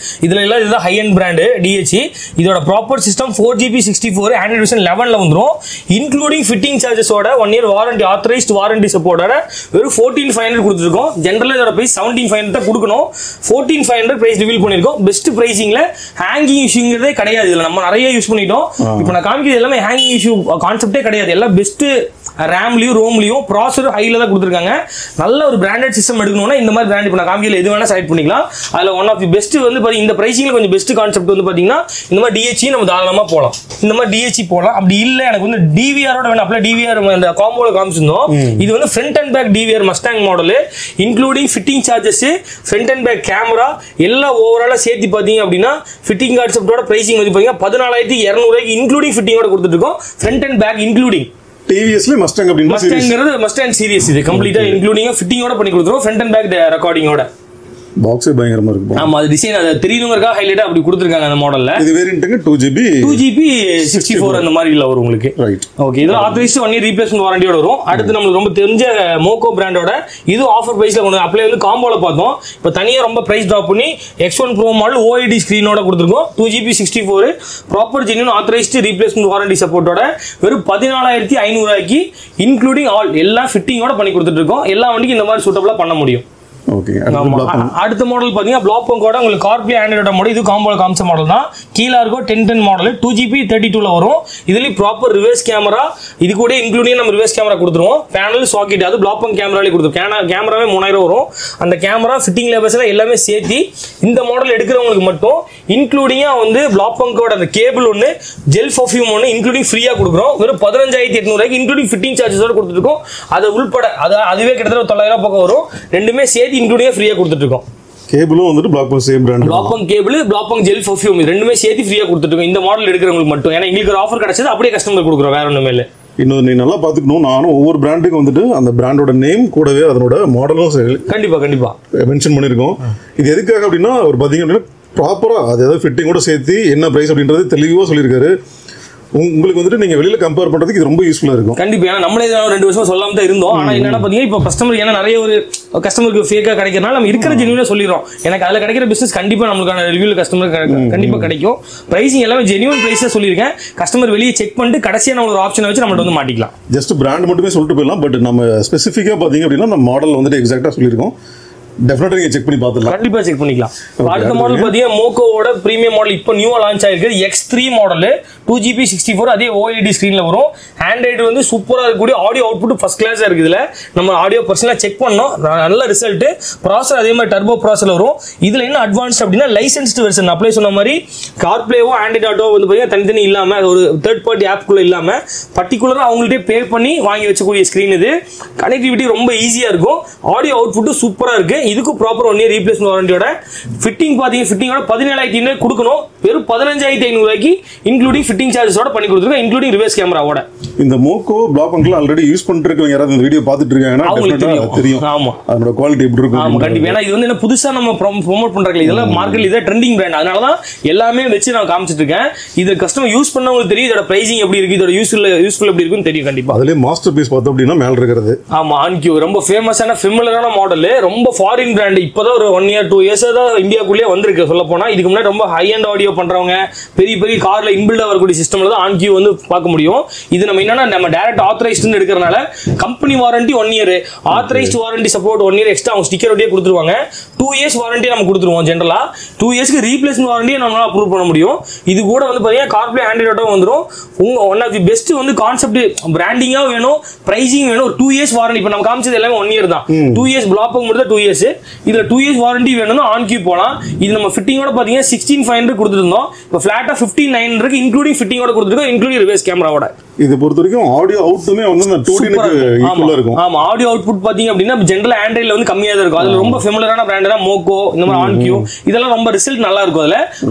இதுல எல்லாம் இதுதான் ஹை எண்ட் பிராண்டு DHC. இதோட proper system 4GB 64 Android version 11ல வந்துரும், இன்க்ளூடிங் ஃபிட்டிங் சார்ஜஸோட 1 இயர் வாரண்டி, ஆத்தரைஸ்ட் வாரண்டி சப்போர்ட்டோட வெறும் 14 14,500 கொடுத்துருக்கோம். ஜென்ரலாக இதோட பிரைஸ் 17,500 தான் கொடுக்கணும். 14,500 பிரைஸ் ரிவீல் பண்ணியிருக்கோம். பெஸ்ட் பிரைசிங்ல ஹேங்கிங் இஷ்யூங்கிறதே கிடையாது. இதில் நம்ம நிறைய யூஸ் பண்ணிட்டோம். இப்போ நான் காமிக்கிறது எல்லாமே ஹேங்கிங் இஷ்யூ கான்செப்டே கிடையாது. எல்லாம் பெஸ்ட் ரேம்லையும் ரோம்லையும் ப்ராசர் ஹைல தான் கொடுத்துருக்காங்க. நல்ல ஒரு பிராண்டட் சிஸ்டம் எடுக்கணும்னா இந்த மாதிரி பிராண்ட் இப்போ நான் காமிக்கல எது வேணா செலக்ட் பண்ணிக்கலாம். அதில் ஒன் ஆஃப் தி பெஸ்ட் வந்து பார்த்தீங்கன்னா இந்த பிரைசிங்ல கொஞ்சம் பெஸ்ட் கான்செப்ட் வந்து பார்த்தீங்கன்னா இந்த மாதிரி டிஹெச்சி நம்ம தாராளமாக போகலாம். இந்த மாதிரி டிஹெச்சி போகலாம். அப்படி இல்லை எனக்கு வந்து டிவிஆரோட வேணும் அப்படியே டிவிஆர் அந்த காம்போல காமிச்சிருந்தோம். இது வந்து front and back DVR Mustang model including fitting charges front and back camera எல்லாம் ஓவராலாக சேர்த்து பார்த்தீங்க அப்படின்னா ஃபிட்டிங் கான்செப்டோட பிரைசிங் வந்து பார்த்தீங்கன்னா 14,200 இன்க்ளூடிங் ஃபிட்டிங்கோட கொடுத்துட்டு இருக்கோம். ஃப்ரண்ட் அண்ட் பேக் இன்க்ளூடிங் டிவிஎஸ்ல மஸ்டாங் அப்படின்ற மஸ்டாங்கிறது மஸ்டாங் சீரிஸ் இது கம்ப்ளீட்டா இன்க்ளூடிங் ஃபிட்டிங்கோட பண்ணி கொடுத்துருவோம். ஃப்ரண்ட் அண்ட் பேக் ரெக்கார்டிங்கோட பாக்ஸே பயங்கரமா இருக்கு. ஆமா அது டிசைன் அது தெரியணுங்கிறதுக்காக ஹைலைட்டா அப்படி கொடுத்துருக்காங்க அந்த மாடல்ல. இது வேரியன்ட்ங்க 2GB 64 அந்த மாதிரி இல்ல வரும் உங்களுக்கு. ரைட். ஓகே இதுல ஆத்தரைஸ்ட் 1 இயர் ரீப்ளேஸ்மென்ட் வாரண்டியோட வரும். அடுத்து நமக்கு ரொம்ப தெரிஞ்ச மோகோ பிராண்டோட இது ஆஃபர் பிரைஸ்ல கொண்டு அப்ளை வந்து காம்போல பார்த்தோம். இப்போ தனியா ரொம்ப பிரைஸ் டிராப் பண்ணி X1 Pro மாடல் OLED ஸ்கிரீனோட கொடுத்துருக்கோம். 2GB 64 proper genuine authorised replacement warranty சப்போர்ட்டோட வெறும் 14,500 இன்க்ளூடிங் ஆல் எல்லா ஃபிட்டிங்கோட பண்ணி கொடுத்துட்டு இருக்கோம். எல்லா வண்டிக்கும் இந்த மாதிரி சூட்டபிளா பண்ண முடியும். ஓகே அடுத்த மாடல் பாத்தீங்கன்னா பிளாக்பங்கோட உங்களுக்கு கார்ப்ளே ஆண்ட்ராய்டு மாடல் இது காம்போல காமிச்ச மாடல் தான். கீழே இருக்கும் 1010 மாடல் 2GB 32ல வரும். இதுலயும் ப்ராப்பர் ரிவர்ஸ் கேமரா இது கூட இன்க்ளூடிங் நம்ம ரிவர்ஸ் கேமரா கொடுத்துருவோம். பேனல் சாக்கெட் அது பிளாக்பங்க் கேமராலே கொடுத்துருவோம். கேமராவே 3000 வரும். அந்த கேமரா ஃபிட்டிங் லேபர்ஸ்ல எல்லாமே சேர்த்து இந்த மாடல் எடுக்கிறவங்களுக்கு மட்டும் இன்க்ளூடிங்கா வந்து பிளாக்பங்கோட அந்த கேபிள் ஒன்று ஜெல் பர்ஃபியூம் ஒன்று இன்க்ளூடிங் ஃப்ரீயா கொடுக்குறோம். வெறும் 15,800 இன்க்ளூடிங் ஃபிட்டிங் சார்ஜஸோட கொடுத்துருக்கோம். அது உள்பட அதுவே கிட்டத்தட்ட 900 பக்கம் வரும். ரெண்டுமே சேர்த்து இன்க்ளூடிங்கா ஃப்ரீயா கொடுத்துட்டு இருக்கோம். கேபிளும் வந்துட்டு Blaupunkt same brand Blaupunkt cable Blaupunkt gel perfume ரெண்டுமே சேர்த்து ஃப்ரீயா கொடுத்துட்டு இருக்கோம். இந்த மாடல் எடுக்கிறவங்களுக்கு மட்டும் ஏன்னா எங்களுக்கு ஒரு ஆஃபர் கிடைச்சது அப்படியே கஸ்டமர் கொடுக்குறோம் வேற ஒண்ணுமே இல்லை. இன்னும் நீ நல்லா பாத்துக்கணும். நானும் ஒவ்வொரு பிராண்டுக்கும் வந்துட்டு அந்த பிராண்டோட நேம் கூடவே அதனோட மாடலும் கண்டிப்பா மென்ஷன் பண்ணிருக்கோம். இது எதுக்காக அப்படின்னா ஒரு பாத்தீங்க அப்படின்னா ப்ராப்பரா அது ஏதாவது ஃபிட்டிங்கோட சேர்த்து என்ன பிரைஸ் அப்படின்றது தெளிவா சொல்லியிருக்காரு. உங்களுக்கு வந்துட்டு நீங்க வெளியில கம்பேர் பண்றதுக்கு இது ரொம்ப யூஸ்ஃபுல்லா இருக்கும். கண்டிப்பா ஏன்னா நம்மளே 2 வருஷம் சொல்லாம தான் இருந்தோம். ஆனா என்னன்னா பாத்தீங்கன்னா இப்போ கஸ்டமர் ஏன்னா நிறைய ஒரு கஸ்டமருக்கு ஃபேக்கா கிடைக்கிறனால நம்ம இருக்கிற ஜென்யூனா சொல்லிடுறோம். எனக்கு அதுல கிடைக்கிற பிசினஸ் கண்டிப்பா நம்மளுக்கான ரிவ்யூல கஸ்டமர் கண்டிப்பா கிடைக்கும். பிரைசிங் எல்லாமே ஜென்யூன் பிரைஸா சொல்லியிருக்கேன். கஸ்டமர் வெளியே செக் பண்ணிட்டு கடைசியா நம்ம ஒரு ஆப்ஷனை வச்சு நம்மள்ட்ட வந்து மாட்டிக்கலாம். ஜஸ்ட் பிராண்ட் மட்டுமே சொல்லிட்டு போயிடலாம். பட் நம்ம ஸ்பெசிஃபிக்கா பாத்தீங்க அப்படின்னா நம்ம மாடல் வந்துட்டு எக்ஸாக்டா சொல்லியிருக்கோம். டெஃபினட்டா நீங்க செக் பண்ணி பார்த்துடலாம். கண்டிப்பா செக் பண்ணிக்கலாம். அடுத்த மாடல் பாத்தீங்கன்னா மோகோவோட பிரீமியம் மாடல் இப்போ நியூவா லான்ச் ஆயிருக்கு X3 மாடல் 2GB 64 அதே OLED ஸ்கிரீன்ல வரும். ஆண்ட்ராய்டு வந்து சூப்பரா இருக்கக்கூடிய ஆடியோ அவுட்புட் ஃபர்ஸ்ட் கிளாஸா இருக்கு. இதுல நம்ம ஆடியோ பர்சனலா செக் பண்ணோம். நல்ல ரிசல்ட். ப்ராசஸர் அதே மாதிரி டர்போ ப்ராசஸர் வரும். இதுல என்ன அட்வான்ஸ்ட் அப்படின்னா லைசென்ஸ்டு வெர்ஷன் அப்ளை சொன்ன மாதிரி கார்ப்ளேவோ ஆண்ட்ராய்டு ஆட்டோ வந்து பாத்தீங்கன்னா தனித்தனி இல்லாம ஒரு தேர்ட் பார்ட்டி ஆப்குள்ள இல்லாம பர்டிகுலரா அவங்கள்ட்டே பே பண்ணி வாங்கி வச்சக்கூடிய ஸ்கிரீன் இது. கனெக்டிவிட்டி ரொம்ப ஈஸியா இருக்கும். ஆடியோ அவுட்புட் சூப்பரா இருக்கு. இதுக்கு ப்ராப்பர் 1 இயர் ரீப்ளேஸ்மென்ட் வாரண்டியோட ஃபிட்டிங் பாத்தீங்க ஃபிட்டிங்கோட 17,500 கொடுக்கணும். வெறும் 15,500 இன்க்ளூடிங் ஃபிட்டிங் சார்ஜஸோட பண்ணி கொடுத்துருக்கோம் இன்க்ளூடிங் ரிவர்ஸ் கேமராவோட. இந்த மோகோ பிளாக்பங்க்ல ஆல்ரெடி யூஸ் பண்ணிட்டு இருக்கவங்க யாராவது இந்த வீடியோ பார்த்துட்டு இருக்காங்கன்னா டெஃபினட்டா தெரியும். ஆமா அதோட குவாலிட்டி எப்படி இருக்கும். ஆமா கண்டிப்பா ஏன்னா இது வந்து என்ன புதுசா நம்ம ப்ரோமோட் பண்றதுல இதெல்லாம் மார்க்கெட்ல இதே ட்ரெண்டிங் பிராண்ட். அதனால தான் எல்லாமே வச்சு நான் காமிச்சிட்டு இருக்கேன். இது கஸ்டமர் யூஸ் பண்ணவங்களுக்கு தெரியும் இதோட பிரைசிங் எப்படி இருக்கு இதோட யூஸ்ஃபுல் எப்படி இருக்குன்னு தெரியும் கண்டிப்பா. அதுலயே மாஸ்டர் பீஸ் பார்த்தோம் அப்படின்னா மேல இருக்கிறது ஆமா ஆன்கியூ ரொம்ப ஃபேமஸான ஃபெமிலியரான மாடல் ரொம்ப ஃபாரின் பிராண்ட். இப்போதான் ஒரு 1 இயர் 2 இயர்ஸ் தான் இந்தியாக்குள்ளே வந்திருக்கு சொல்ல போனா. இதுக்கு முன்னாடி ரொம்ப ஹை அண்ட் ஆடியோ பண்றவங்க பெரிய பெரிய கார்ல இன்பில்டா வரக்கூடிய சிஸ்டம்ல தான் ஆன்கியூ வந்து பார்க்க முடியும். இது நம்ம என்னன்னா நம்ம டைரக்ட் ஆத்தரைஸ்டு எடுக்கிறனால company warranty 1 year authorised warranty support 1 year extra அவங்க ஸ்டிக்கர் ஒட்டியே கொடுத்துருவாங்க. 2 இயர்ஸ் வாரண்டி நம்ம கொடுத்துருவோம். ஜென்ரலா 2 இயர்ஸ்க்கு ரீப்ளேஸ்மென்ட் வாரண்டியை நம்மளால அப்ரூவ் பண்ண முடியும். இது கூட வந்து பாத்தீங்கன்னா கார்ப்ளே ஆண்ட்ராய்டு ஆட்டோ வந்துடும். ஒன் ஆஃப் தி பெஸ்ட் வந்து கான்செப்ட் பிராண்டிங்கா வேணும் பிரைசிங் வேணும். ஒரு 2 இயர்ஸ் வாரண்டி இப்போ நம்ம காமிச்சது எல்லாமே 1 இயர் தான். 2 இயர்ஸ் பிளாக்பங்க் மட்டும் 2 இயர்ஸ். இதுல 2 இயர்ஸ் வாரண்டி வேணும்னா ஆன்கியூ போலாம். இது நம்ம ஃபிட்டிங்கோட பாத்தீங்கன்னா 16,500 கொடுத்துருந்தோம். இப்போ ஃபிளாட்டா 15,900 இன்க்ளூடிங் ஃபிட்டிங்கோட கொடுத்துருக்கோம் இன்க்ளூடிங் ரிவர்ஸ் கேமராவோட. இது பொறுத்த வரைக்கும் ஆடியோ அவுட்டுமே வந்து 2Dக்கு ஈக்குவலா இருக்கும். ஆமா ஆடியோ அவுட்புட் பாத்தீங்க அப்படின்னா ஜெனரல் ஆண்ட்ராய்டுல வந்து கம்மியா தான் இருக்கும். அதுல ரொம்ப ஃபெமிலியரான பிராண்ட் தான் மோகோ இந்த மாதிரி ஆன்கியூ இதெல்லாம் ரொம்ப ரிசல்ட் நல்லா இருக்கும்.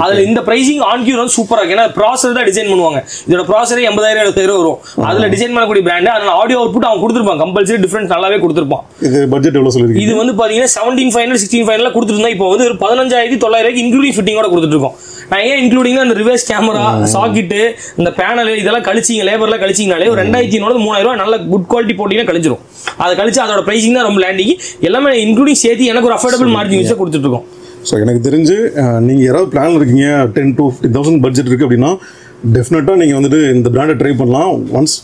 அதுல இந்த பிரைசிங் ஆன்கியூ வந்து சூப்பரா இருக்கு. ஏன்னா ப்ராசஸர் தான் டிசைன் பண்ணுவாங்க. இதோட ப்ராசஸர் 80,000 வரும். அதுல டிசைன் பண்ணக்கூடிய பிராண்ட். அதனால ஆடியோ அவுட்புட் அவங்க கொடுத்துருப்பாங்க. கம்பல்சரி டிஃபரன்ஸ் நல்லாவே கொடுத்துருப்பான். இது பட்ஜெட் எவ்வளவு சொல்லிருக்கீங்க? இது வந்து பாத்தீங்கன்னா 17,500 16,500 கொடுத்துருந்தோம். இப்போ வந்து 15,900 இன்க்ளூடிங் ஃபிட்டிங்கோட கொடுத்துட்டு இருக்கோம். நான் ஏன் இன்க்ளூடிங் அந்த ரிவர்ஸ் கேமரா சாக்கெட் இந்த பேனல் இதெல்லாம் கழிச்சிங்க லேபர்ல கழிச்சிங்கனாலே ஒரு 2,300 3,000 நல்ல குட் குவாலிட்டி போட்டீங்கன்னா கழிச்சிரும். அதை கழிச்சு அதோட பிரைசிங் தான் ரொம்ப லேண்டிங் எல்லாமே இன்க்ளூடிங் சேர்த்து எனக்கு ஒரு அஃபோர்டபிள் மார்ஜின் வச்சு கொடுத்துட்டு இருக்கோம். ஸோ எனக்கு தெரிஞ்சு நீங்கள் யாராவது பிளான் இருக்கீங்க 10,000 to 50,000 பட்ஜெட் இருக்குது அப்படின்னா டெஃபினட்டாக நீங்கள் வந்துட்டு இந்த பிராண்டை ட்ரை பண்ணலாம். ஒன்ஸ்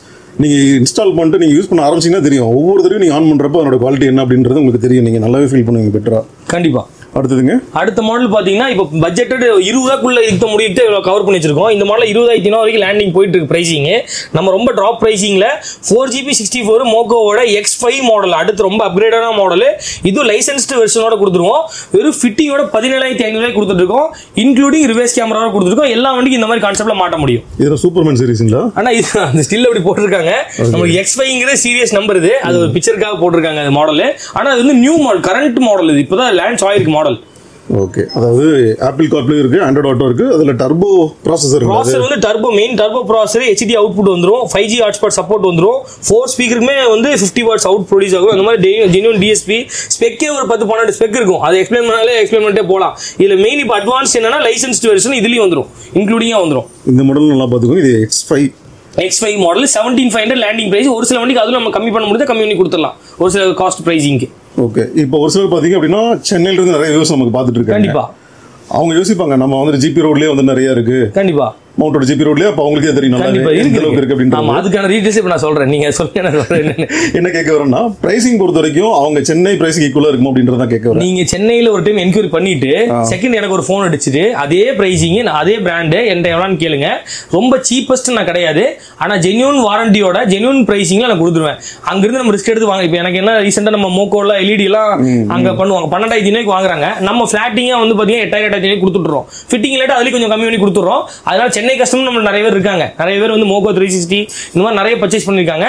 நீங்கள் இன்ஸ்டால் பண்ணிட்டு நீங்கள் யூஸ் பண்ண ஆரம்பிச்சிங்கன்னா தெரியும். ஒவ்வொரு தடவையும் நீங்கள் ஆன் பண்ணுறப்போ அதோட குவாலிட்டி என்ன அப்படின்றது உங்களுக்கு தெரியும். நீங்கள் நல்லாவே ஃபீல் பண்ணுவீங்க பெட்டரா. கண்டிப்பா. அடுத்ததுங்க, அடுத்த மாடல் பாத்தீங்கன்னா இப்போ பட்ஜெட்டட் 20,000க்குள்ள இருக்க முடியிட்டு கவர் பண்ணி வச்சிருக்கோம். இந்த மாடல் 20,500 வரைக்கும் லேண்டிங் போயிட்டு இருக்கு பிரைசிங். நம்ம ரொம்ப ட்ராப் பிரைசிங்ல 4GB 64 மோகோவோட X5 மாடல் அடுத்து ரொம்ப அப்கிரேடான மாடல். இது லைசன்ஸ்டு வெர்ஷனோட கொடுத்துருவோம். வெறும் ஃபிட்டிங்கோட 17,500 கொடுத்துட்டு இருக்கோம். இன்க்ளூடிங் ரிவர்ஸ் கேமராவோட கொடுத்துருக்கோம். எல்லா வண்டிக்கும் இந்த மாதிரி கான்செப்ட்ல மாட்ட முடியும். இது சூப்பர்மேன் சீரிஸ்ங்களா? ஆனா இது அந்த ஸ்டில் அப்படி போட்டிருக்காங்க. நமக்கு X5ங்கிற சீரியஸ் நம்பர் இது. அது ஒரு பிக்சருக்காக போட்டிருக்காங்க அந்த மாடல். ஆனா அது வந்து நியூ மாடல், கரண்ட் மாடல். இது இப்பதான் லான்ச் ஆயிருக்கு மாடல். ஓகே, அதாவது ஆப்பிள் கார்ப்ளே இருக்கு, ஆண்ட்ராய்ட் ஆட்டோ இருக்கு. அதுல டர்போ ப்ராசஸர் வந்து turbo main turbo processor, HD output வந்துரும், 5G ஹாட்ஸ்பாட் சப்போர்ட் வந்துரும், 4 ஸ்பீக்கருக்குமே வந்து 50 வாட்ஸ் அவுட் ப்ரொடியூஸ் ஆகும். அந்த மாதிரி ஜென்யூன் DSP ஸ்பெக்கே ஒரு 10-12 ஸ்பெக் இருக்கும். அது எக்ஸ்பிளைன் பண்ணிட்டே போலாம். இதுல மெயின் இப்போ அட்வான்ஸ் என்னன்னா லைசன்ஸ்டு வெர்ஷன் இதுலயும் வந்துரும், இன்க்ளூடிங்கா வந்துரும். இந்த மாடல் நல்லா பாத்துக்கோங்க. இது X5 மாடல் 17,500 லேண்டிங் பிரைஸ். ஒரு சில வண்டிக்கு அதுல நம்ம கம்மி பண்ண முடியாது, கம்மி பண்ணி கொடுத்துடலாம் ஒரு சில காஸ்ட் பிரைசிங்க்கு. ஓகே, இப்போ ஒரு சிலர் பாத்தீங்க அப்படின்னா சென்னையில இருந்து நிறைய வியூஸ் நமக்கு பார்த்துட்டு இருக்காங்க. கண்டிப்பா அவங்க யோசிப்பாங்க, நம்ம வந்து ஜிபி ரோட்லயே வந்து நிறைய இருக்கு. கண்டிப்பா மவுண்டோட ஜிபி ரோட்லயே அப்ப அவங்களுக்கே தெரியும் நல்லா இருக்கு அப்படின்றது. ஆமா, அதுக்கான டீடைல்ஸ் இப்ப நான் சொல்றேன், நீங்க சொல்லுங்க. நான் சொல்றேன் என்ன கேட்க வரேன்னா, பிரைசிங் பொறுத்த வரைக்கும் அவங்க சென்னை பிரைசிங் ஈக்குவலா இருக்குமா அப்படின்றத கேட்க வரேன். நீங்க சென்னையில ஒரு டைம் என்கொயரி பண்ணிட்டு செகண்ட் எனக்கு ஒரு போன் அடிச்சிட்டு அதே பிரைசிங் அதே பிராண்ட் என்கிட்ட எவ்வளோன்னு கேளுங்க. ரொம்ப சீப்பஸ்ட் நான் கிடையாது, ஆனா ஜென்யூன் வாரண்டியோட ஜென்யூன் பிரைசிங்ல நான் கொடுத்துருவேன். அங்கிருந்து நம்ம ரிஸ்க் எடுத்து வாங்க. இப்போ எனக்கு என்ன ரீசெண்டா நம்ம மோக்கோல LED எல்லாம் அங்க பண்ணுவாங்க, 12,500 வாங்குறாங்க. நம்ம பிளாட்டிங்கா வந்து பாத்தீங்கன்னா 8,000 கொடுத்துட்டுறோம். ஃபிட்டிங் லேட் அதுலயும் கொஞ்சம் கம்மி பண்ணி கொடுத்துறோம். அதனால சென்னை கஸ்டமர் நம்ம நிறைய பேர் இருக்காங்க. நிறைய பேர் வந்து மோகோ 360 இந்த மாதிரி நிறைய பர்ச்சேஸ் பண்ணிருக்காங்க.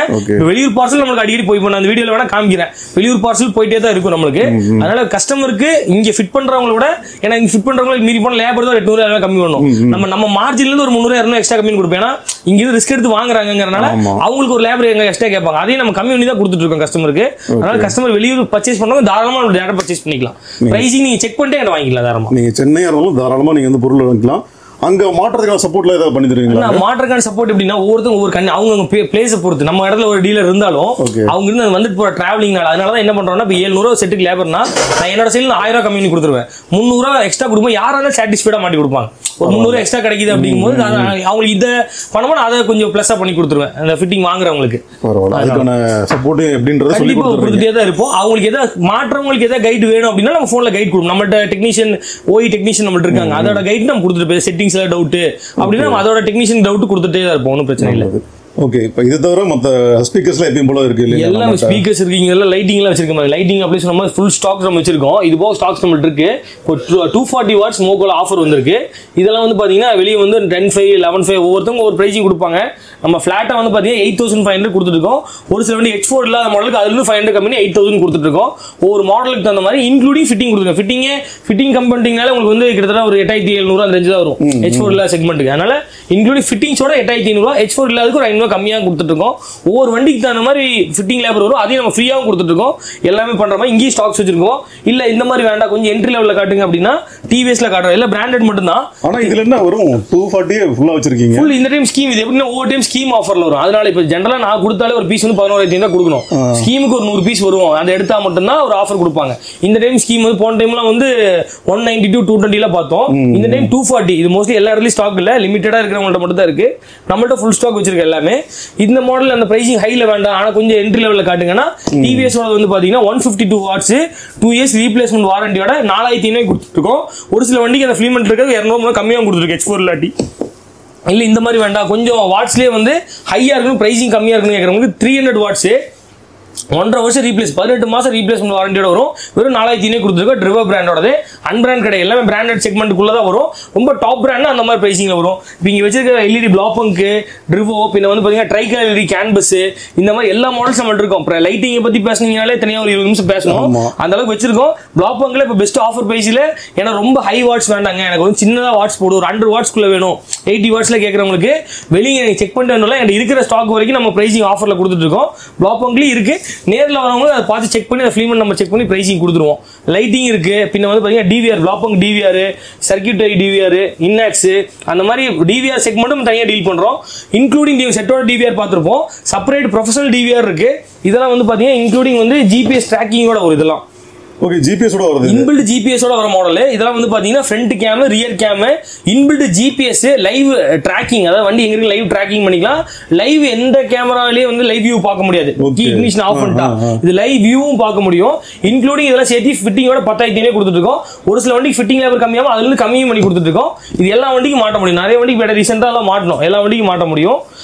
வெளியூர் பார்சல் நமக்கு அடிக்கடி போய் பண்ண அந்த வீடியோல வேணா காமிக்கிறேன். வெளியூர் பார்சல் போயிட்டே தான் இருக்கும் நம்மளுக்கு. அதனால கஸ்டமருக்கு இங்க ஃபிட் பண்றவங்களோட, ஏன்னா இங்க ஃபிட் பண்றவங்களுக்கு மீறி போன லேபர் தான் 800 கம்மி பண்ணும். நம்ம மார்ஜின்ல இருந்து ஒரு 300-200 எக்ஸ்ட்ரா கம்மி கொடுப்போம். ஏன்னா இங்க இருந்து ரிஸ்க் எடுத்து வாங்குறாங்கறனால அவங்களுக்கு ஒரு லேபர் எங்க எக்ஸ்ட்ரா கேட்பாங்க. அதையும் நம்ம கம்மி பண்ணி தான் கொடுத்துட்டு இருக்கோம் கஸ்டமருக்கு. அதனால கஸ்டமர் வெளியூர் பர்ச்சேஸ் பண்றவங்க தாராளமா டேரக்டா பர்ச்சேஸ் பண்ணிக்கலாம். பிரைசிங் நீங்க செக் பண்ணிட்டு எங்க வாங்கிக்கலாம் தாராளமா. நீங்க சென்னையா இருந்தாலும் தாராளமா நீங்க வந்து பொருள் வாங்கிக்கலாம். அங்க மாற்றத்துக்கான சப்போர்ட்ல ஏதாவது பண்ணி தருவீங்களா? மாற்றத்துக்கான சப்போர்ட் எப்படின்னா ஒவ்வொருத்தரும் ஒவ்வொரு அவங்க பிளேஸை பொறுத்து. நம்ம இடத்துல ஒரு டீலர் இருந்தாலும் அவங்க இருந்து வந்துட்டு போற டிராவலிங்னால, அதனாலதான் என்ன பண்றோம்னா, இப்போ 700 செட்டுக்கு லேபர்னா நான் என்னோட சைடுல 1000 கம்மி பண்ணி கொடுத்துருவேன். 300 எக்ஸ்ட்ரா கொடுப்போம். யாராலும் சாட்டிஸ்ஃபைடா மாட்டி கொடுப்பாங்க. ஒரு 300 எக்ஸ்ட்ரா கிடைக்குது அப்படிங்கும்போது அவங்களுக்கு இதை பண்ணும்போது அதை கொஞ்சம் பிளஸ்ஸா பண்ணி கொடுத்துருவேன் அந்த ஃபிட்டிங் வாங்குறவங்களுக்கு. அதுக்கான சப்போர்ட் எப்படின்றத சொல்லி கொடுத்துட்டே தான் இருப்போம். அவங்களுக்கு எதாவது மாற்றவங்களுக்கு எதாவது கைட் வேணும் அப்படின்னா நம்ம போன்ல கைட் கொடுப்போம். நம்மள்ட்ட டெக்னீஷியன் டெக்னீஷியன் நம்மள்ட்ட இருக்காங்க. அதோட கைட் நம்ம கொடுத்துட்டு செட்டிங்ஸ்ல டவுட் அப்படின்னா அதோட டெக்னீஷியன் டவுட் கொடுத்துட்டே தான் இருப்போம். ஒன்றும் பிரச்சனை இல்லை. ஓகே, இப்போ இது தவிர மற்ற ஸ்பீக்கர்ஸ்லாம் எப்பயும் போல இருக்கு இல்லையா? எல்லாம் ஸ்பீக்கர்ஸ் இருக்கு. இங்க எல்லாம் லைட்டிங்லாம் வச்சிருக்கோம். லைட்டிங் அப்படி சொன்ன மாதிரி ஃபுல் ஸ்டாக்ஸ் நம்ம வச்சிருக்கோம். இது போக ஸ்டாக்ஸ் நம்மள்ட்ட இருக்கு. இப்போ 240 வாட்ஸ் மோகோல ஆஃபர் வந்திருக்கு. இதெல்லாம் வந்து பாத்தீங்கன்னா வெளியே வந்து 10,500 11,500 ஒவ்வொருத்தவங்க ஒரு பிரைசிங் கொடுப்பாங்க. நம்ம ஃபிளாட்டா வந்து பாத்தீங்கன்னா 8,500 கொடுத்துருக்கோம். ஒரு சில வண்டி X4 இல்லாத மாடலுக்கு அதுல 500 கம்மி 8,000 கொடுத்துருக்கோம். ஒவ்வொரு மாடலுக்கு தகுந்த மாதிரி இன்க்ளூடிங் ஃபிட்டிங் கொடுத்துருக்கோம். ஃபிட்டிங் கம் பண்ணிட்டீங்கனால உங்களுக்கு வந்து கிட்டத்தட்ட ஒரு 8,700 அந்த ரேஞ்ச் தான் வரும் H4 இல்லாத செக்மெண்ட்டுக்கு. அதனால இன்க்ளூடிங் ஃபிட்டிங்ஸோட 8,500, H4 இல்லாததுக்கு ஒரு 500 கம்மியாக கொடுத்துட்டு இருக்கோம். ஒவ்வொரு வண்டிக்கு தகுந்த மாதிரி ஃபிட்டிங் லேபர் வரும். அதையும் நம்ம ஃப்ரீயாகவும் கொடுத்துட்டு இருக்கோம். எல்லாமே பண்ற மாதிரி இங்கேயும் ஸ்டாக்ஸ் வச்சிருக்கோம். இல்ல இந்த மாதிரி வேண்டாம் கொஞ்சம் என்ட்ரி லெவலில் காட்டுங்க அப்படின்னா TVSல காட்டுறோம். எல்லாம் பிராண்டட் மட்டும் தான். ஆனா இதுல என்ன வரும் 240 ஃபுல்லா வச்சிருக்கீங்க. ஃபுல் இந்த டைம் ஸ்கீம். இது எப்படின்னா ஒவ்வொரு டைம் ஸ்கீம் ஆஃபர்ல வரும். அதனால இப்போ ஜென்ரலா நான் கொடுத்தாலே ஒரு பீஸ் வந்து 11,500 தான் கொடுக்கணும். ஸ்கீமுக்கு ஒரு 100 பீஸ் வரும். அதை எடுத்தா மட்டும்தான் ஒரு ஆஃபர் கொடுப்பாங்க. இந்த டைம் ஸ்கீம் வந்து போன டைம்லாம் வந்து 192 220 பார்த்தோம். இந்த டைம் 240. இது மோஸ்ட்லி எல்லா இடத்துலயும் ஸ்டாக் இல்ல, லிமிட்டடா இருக்கிறவங்கள்ட்ட மட்டும் தான் இருக்கு. நம்மள்ட்ட ஃபுல் ஸ்டாக் வச்சிருக்க எல்லாமே. இந்த மாடல் அந்த பிரைசிங் ஹைல வேண்டாம், ஆனா கொஞ்சம் என்ட்ரி லெவலில் காட்டுங்கன்னா TVS வந்து பாத்தீங்கன்னா 152 வாட்ஸ் 2 இயர்ஸ் ரீப்ளேஸ்மெண்ட் வாரண்டியோட 4,500 கொடுத்துருக்கோம். ஒரு சில வண்டிக்கு அந்த ஃப்ரீமெண்ட் இருக்கிறது 200 கம்மியாக கொடுத்துருக்கு H4 இல்லாட்டி. இல்லை இந்த மாதிரி வேண்டாம் கொஞ்சம் வாட்ஸ்லேயே வந்து ஹையாக இருக்கணும், ப்ரைசிங் கம்மியாக இருக்கணும் கேட்குறவங்களுக்கு 300 வாட்ஸு 1.5 வருஷம் ரீப்ளேஸ் 18 மாசம் ரீப்ளேஸ்மெண்ட் வாரண்டியோட வரும். வெறும் 4,500 கொடுத்துருக்கோம். ட்ரிவோ பிராண்டோடது. அன்பிராண்ட் கடை எல்லாமே பிராண்டட் செக்மெண்ட்டுக்குள்ள தான் வரும். ரொம்ப டாப் பிராண்ட் அந்த மாதிரி பிரைசிங்ல வரும். இப்போ இங்கே வச்சிருக்க LED பிளாப்பங்கு ட்ரிவோ பின்ன வந்து பார்த்தீங்கன்னா ட்ரைகல் LED கேன்பஸ் இந்த மாதிரி எல்லா மாடல்ஸ் நம்மள்ட்ட இருக்கும். அப்புறம் லைட்டிங்கை பற்றி பேசுனீங்கனாலே தனியாக ஒரு 20 நிமிஷம் பேசணும். அந்த அளவுக்கு வச்சிருக்கோம். பிளாப்பங்கில் இப்போ பெஸ்ட் ஆஃபர் பிரைஸில் ஏன்னா ரொம்ப ஹை வாட்ஸ் வேண்டாங்க, எனக்கு வந்து சின்னதாக வாட்ஸ் போடும், ஒரு 100 வாட்ஸ்க்குள்ள வேணும், 80 வாட்ஸில் கேட்குறவங்களுக்கு வெளியே எனக்கு செக் பண்ணிட்டு வரல. எனக்கு இருக்கிற ஸ்டாக் வரைக்கும் நம்ம பிரைசிங் ஆஃபரில் கொடுத்துட்டு இருக்கோம். பிளாப்பங்லேயும் இருக்கு. நேரில் வரவங்க அதை பார்த்து செக் பண்ணி அந்த ஃபிலிமெண்ட் நம்ம செக் பண்ணி பிரைசிங் கொடுத்துருவோம். லைட்டிங் இருக்கு. பின்ன வந்து பார்த்தீங்கன்னா டிவிஆர் பிளாப்பங் டிவிஆர் சர்க்யூட்டரி டிவிஆர் இன்னாக்ஸ் அந்த மாதிரி டிவிஆர் செக்மெண்ட்டும் தனியாக டீல் பண்ணுறோம். இன்க்ளூடிங் செட்டோட டிவிஆர் பார்த்துருப்போம். செப்பரேட் ப்ரொஃபஷனல் டிவிஆர் இருக்கு. இதெல்லாம் வந்து பார்த்தீங்கன்னா இன்க்ளூடிங் வந்து GPS ட்ராக்கிங்கோட ஒரு இதெல்லாம் ஓகே ஜிபிஎஸ் ஓட வருது இன்பில்ட் ஜிபிஎஸ் ஓட வர மாடல் இதெல்லாம் வந்து பாத்தீங்கன்னா front game rear game inbuilt GPS live tracking அதாவது வண்டி எங்க இருக்கு லைவ் டிராக்கிங் பண்ணிக்கலாம் லைவ் எந்த கேமராலயே வந்து லைவ் வியூ பார்க்க முடியாது கீ இக்னிஷன் ஆஃப் பண்ணிட்டா இது லைவ் வியூவும் பார்க்க முடியும் இன்க்ளூடிங் இதெல்லாம் சேர்த்து ஃபிட்டிங்கோட 10,000 கொடுத்துட்டு இருக்கோம் ஒரு சில வண்டிக்கு ஃபிட்டிங் லேபர் கம்மியாகும் அதுல இருந்து கம்மியும் பண்ணி கொடுத்துட்டு இருக்கோம் இது எல்லா வண்டிக்கும் மாட்ட முடியும் நிறைய வண்டிக்கு வேற ரீசெண்டா எல்லாம் மாட்டணும் எல்லா வண்டிக்கும் மாட்ட முடியும்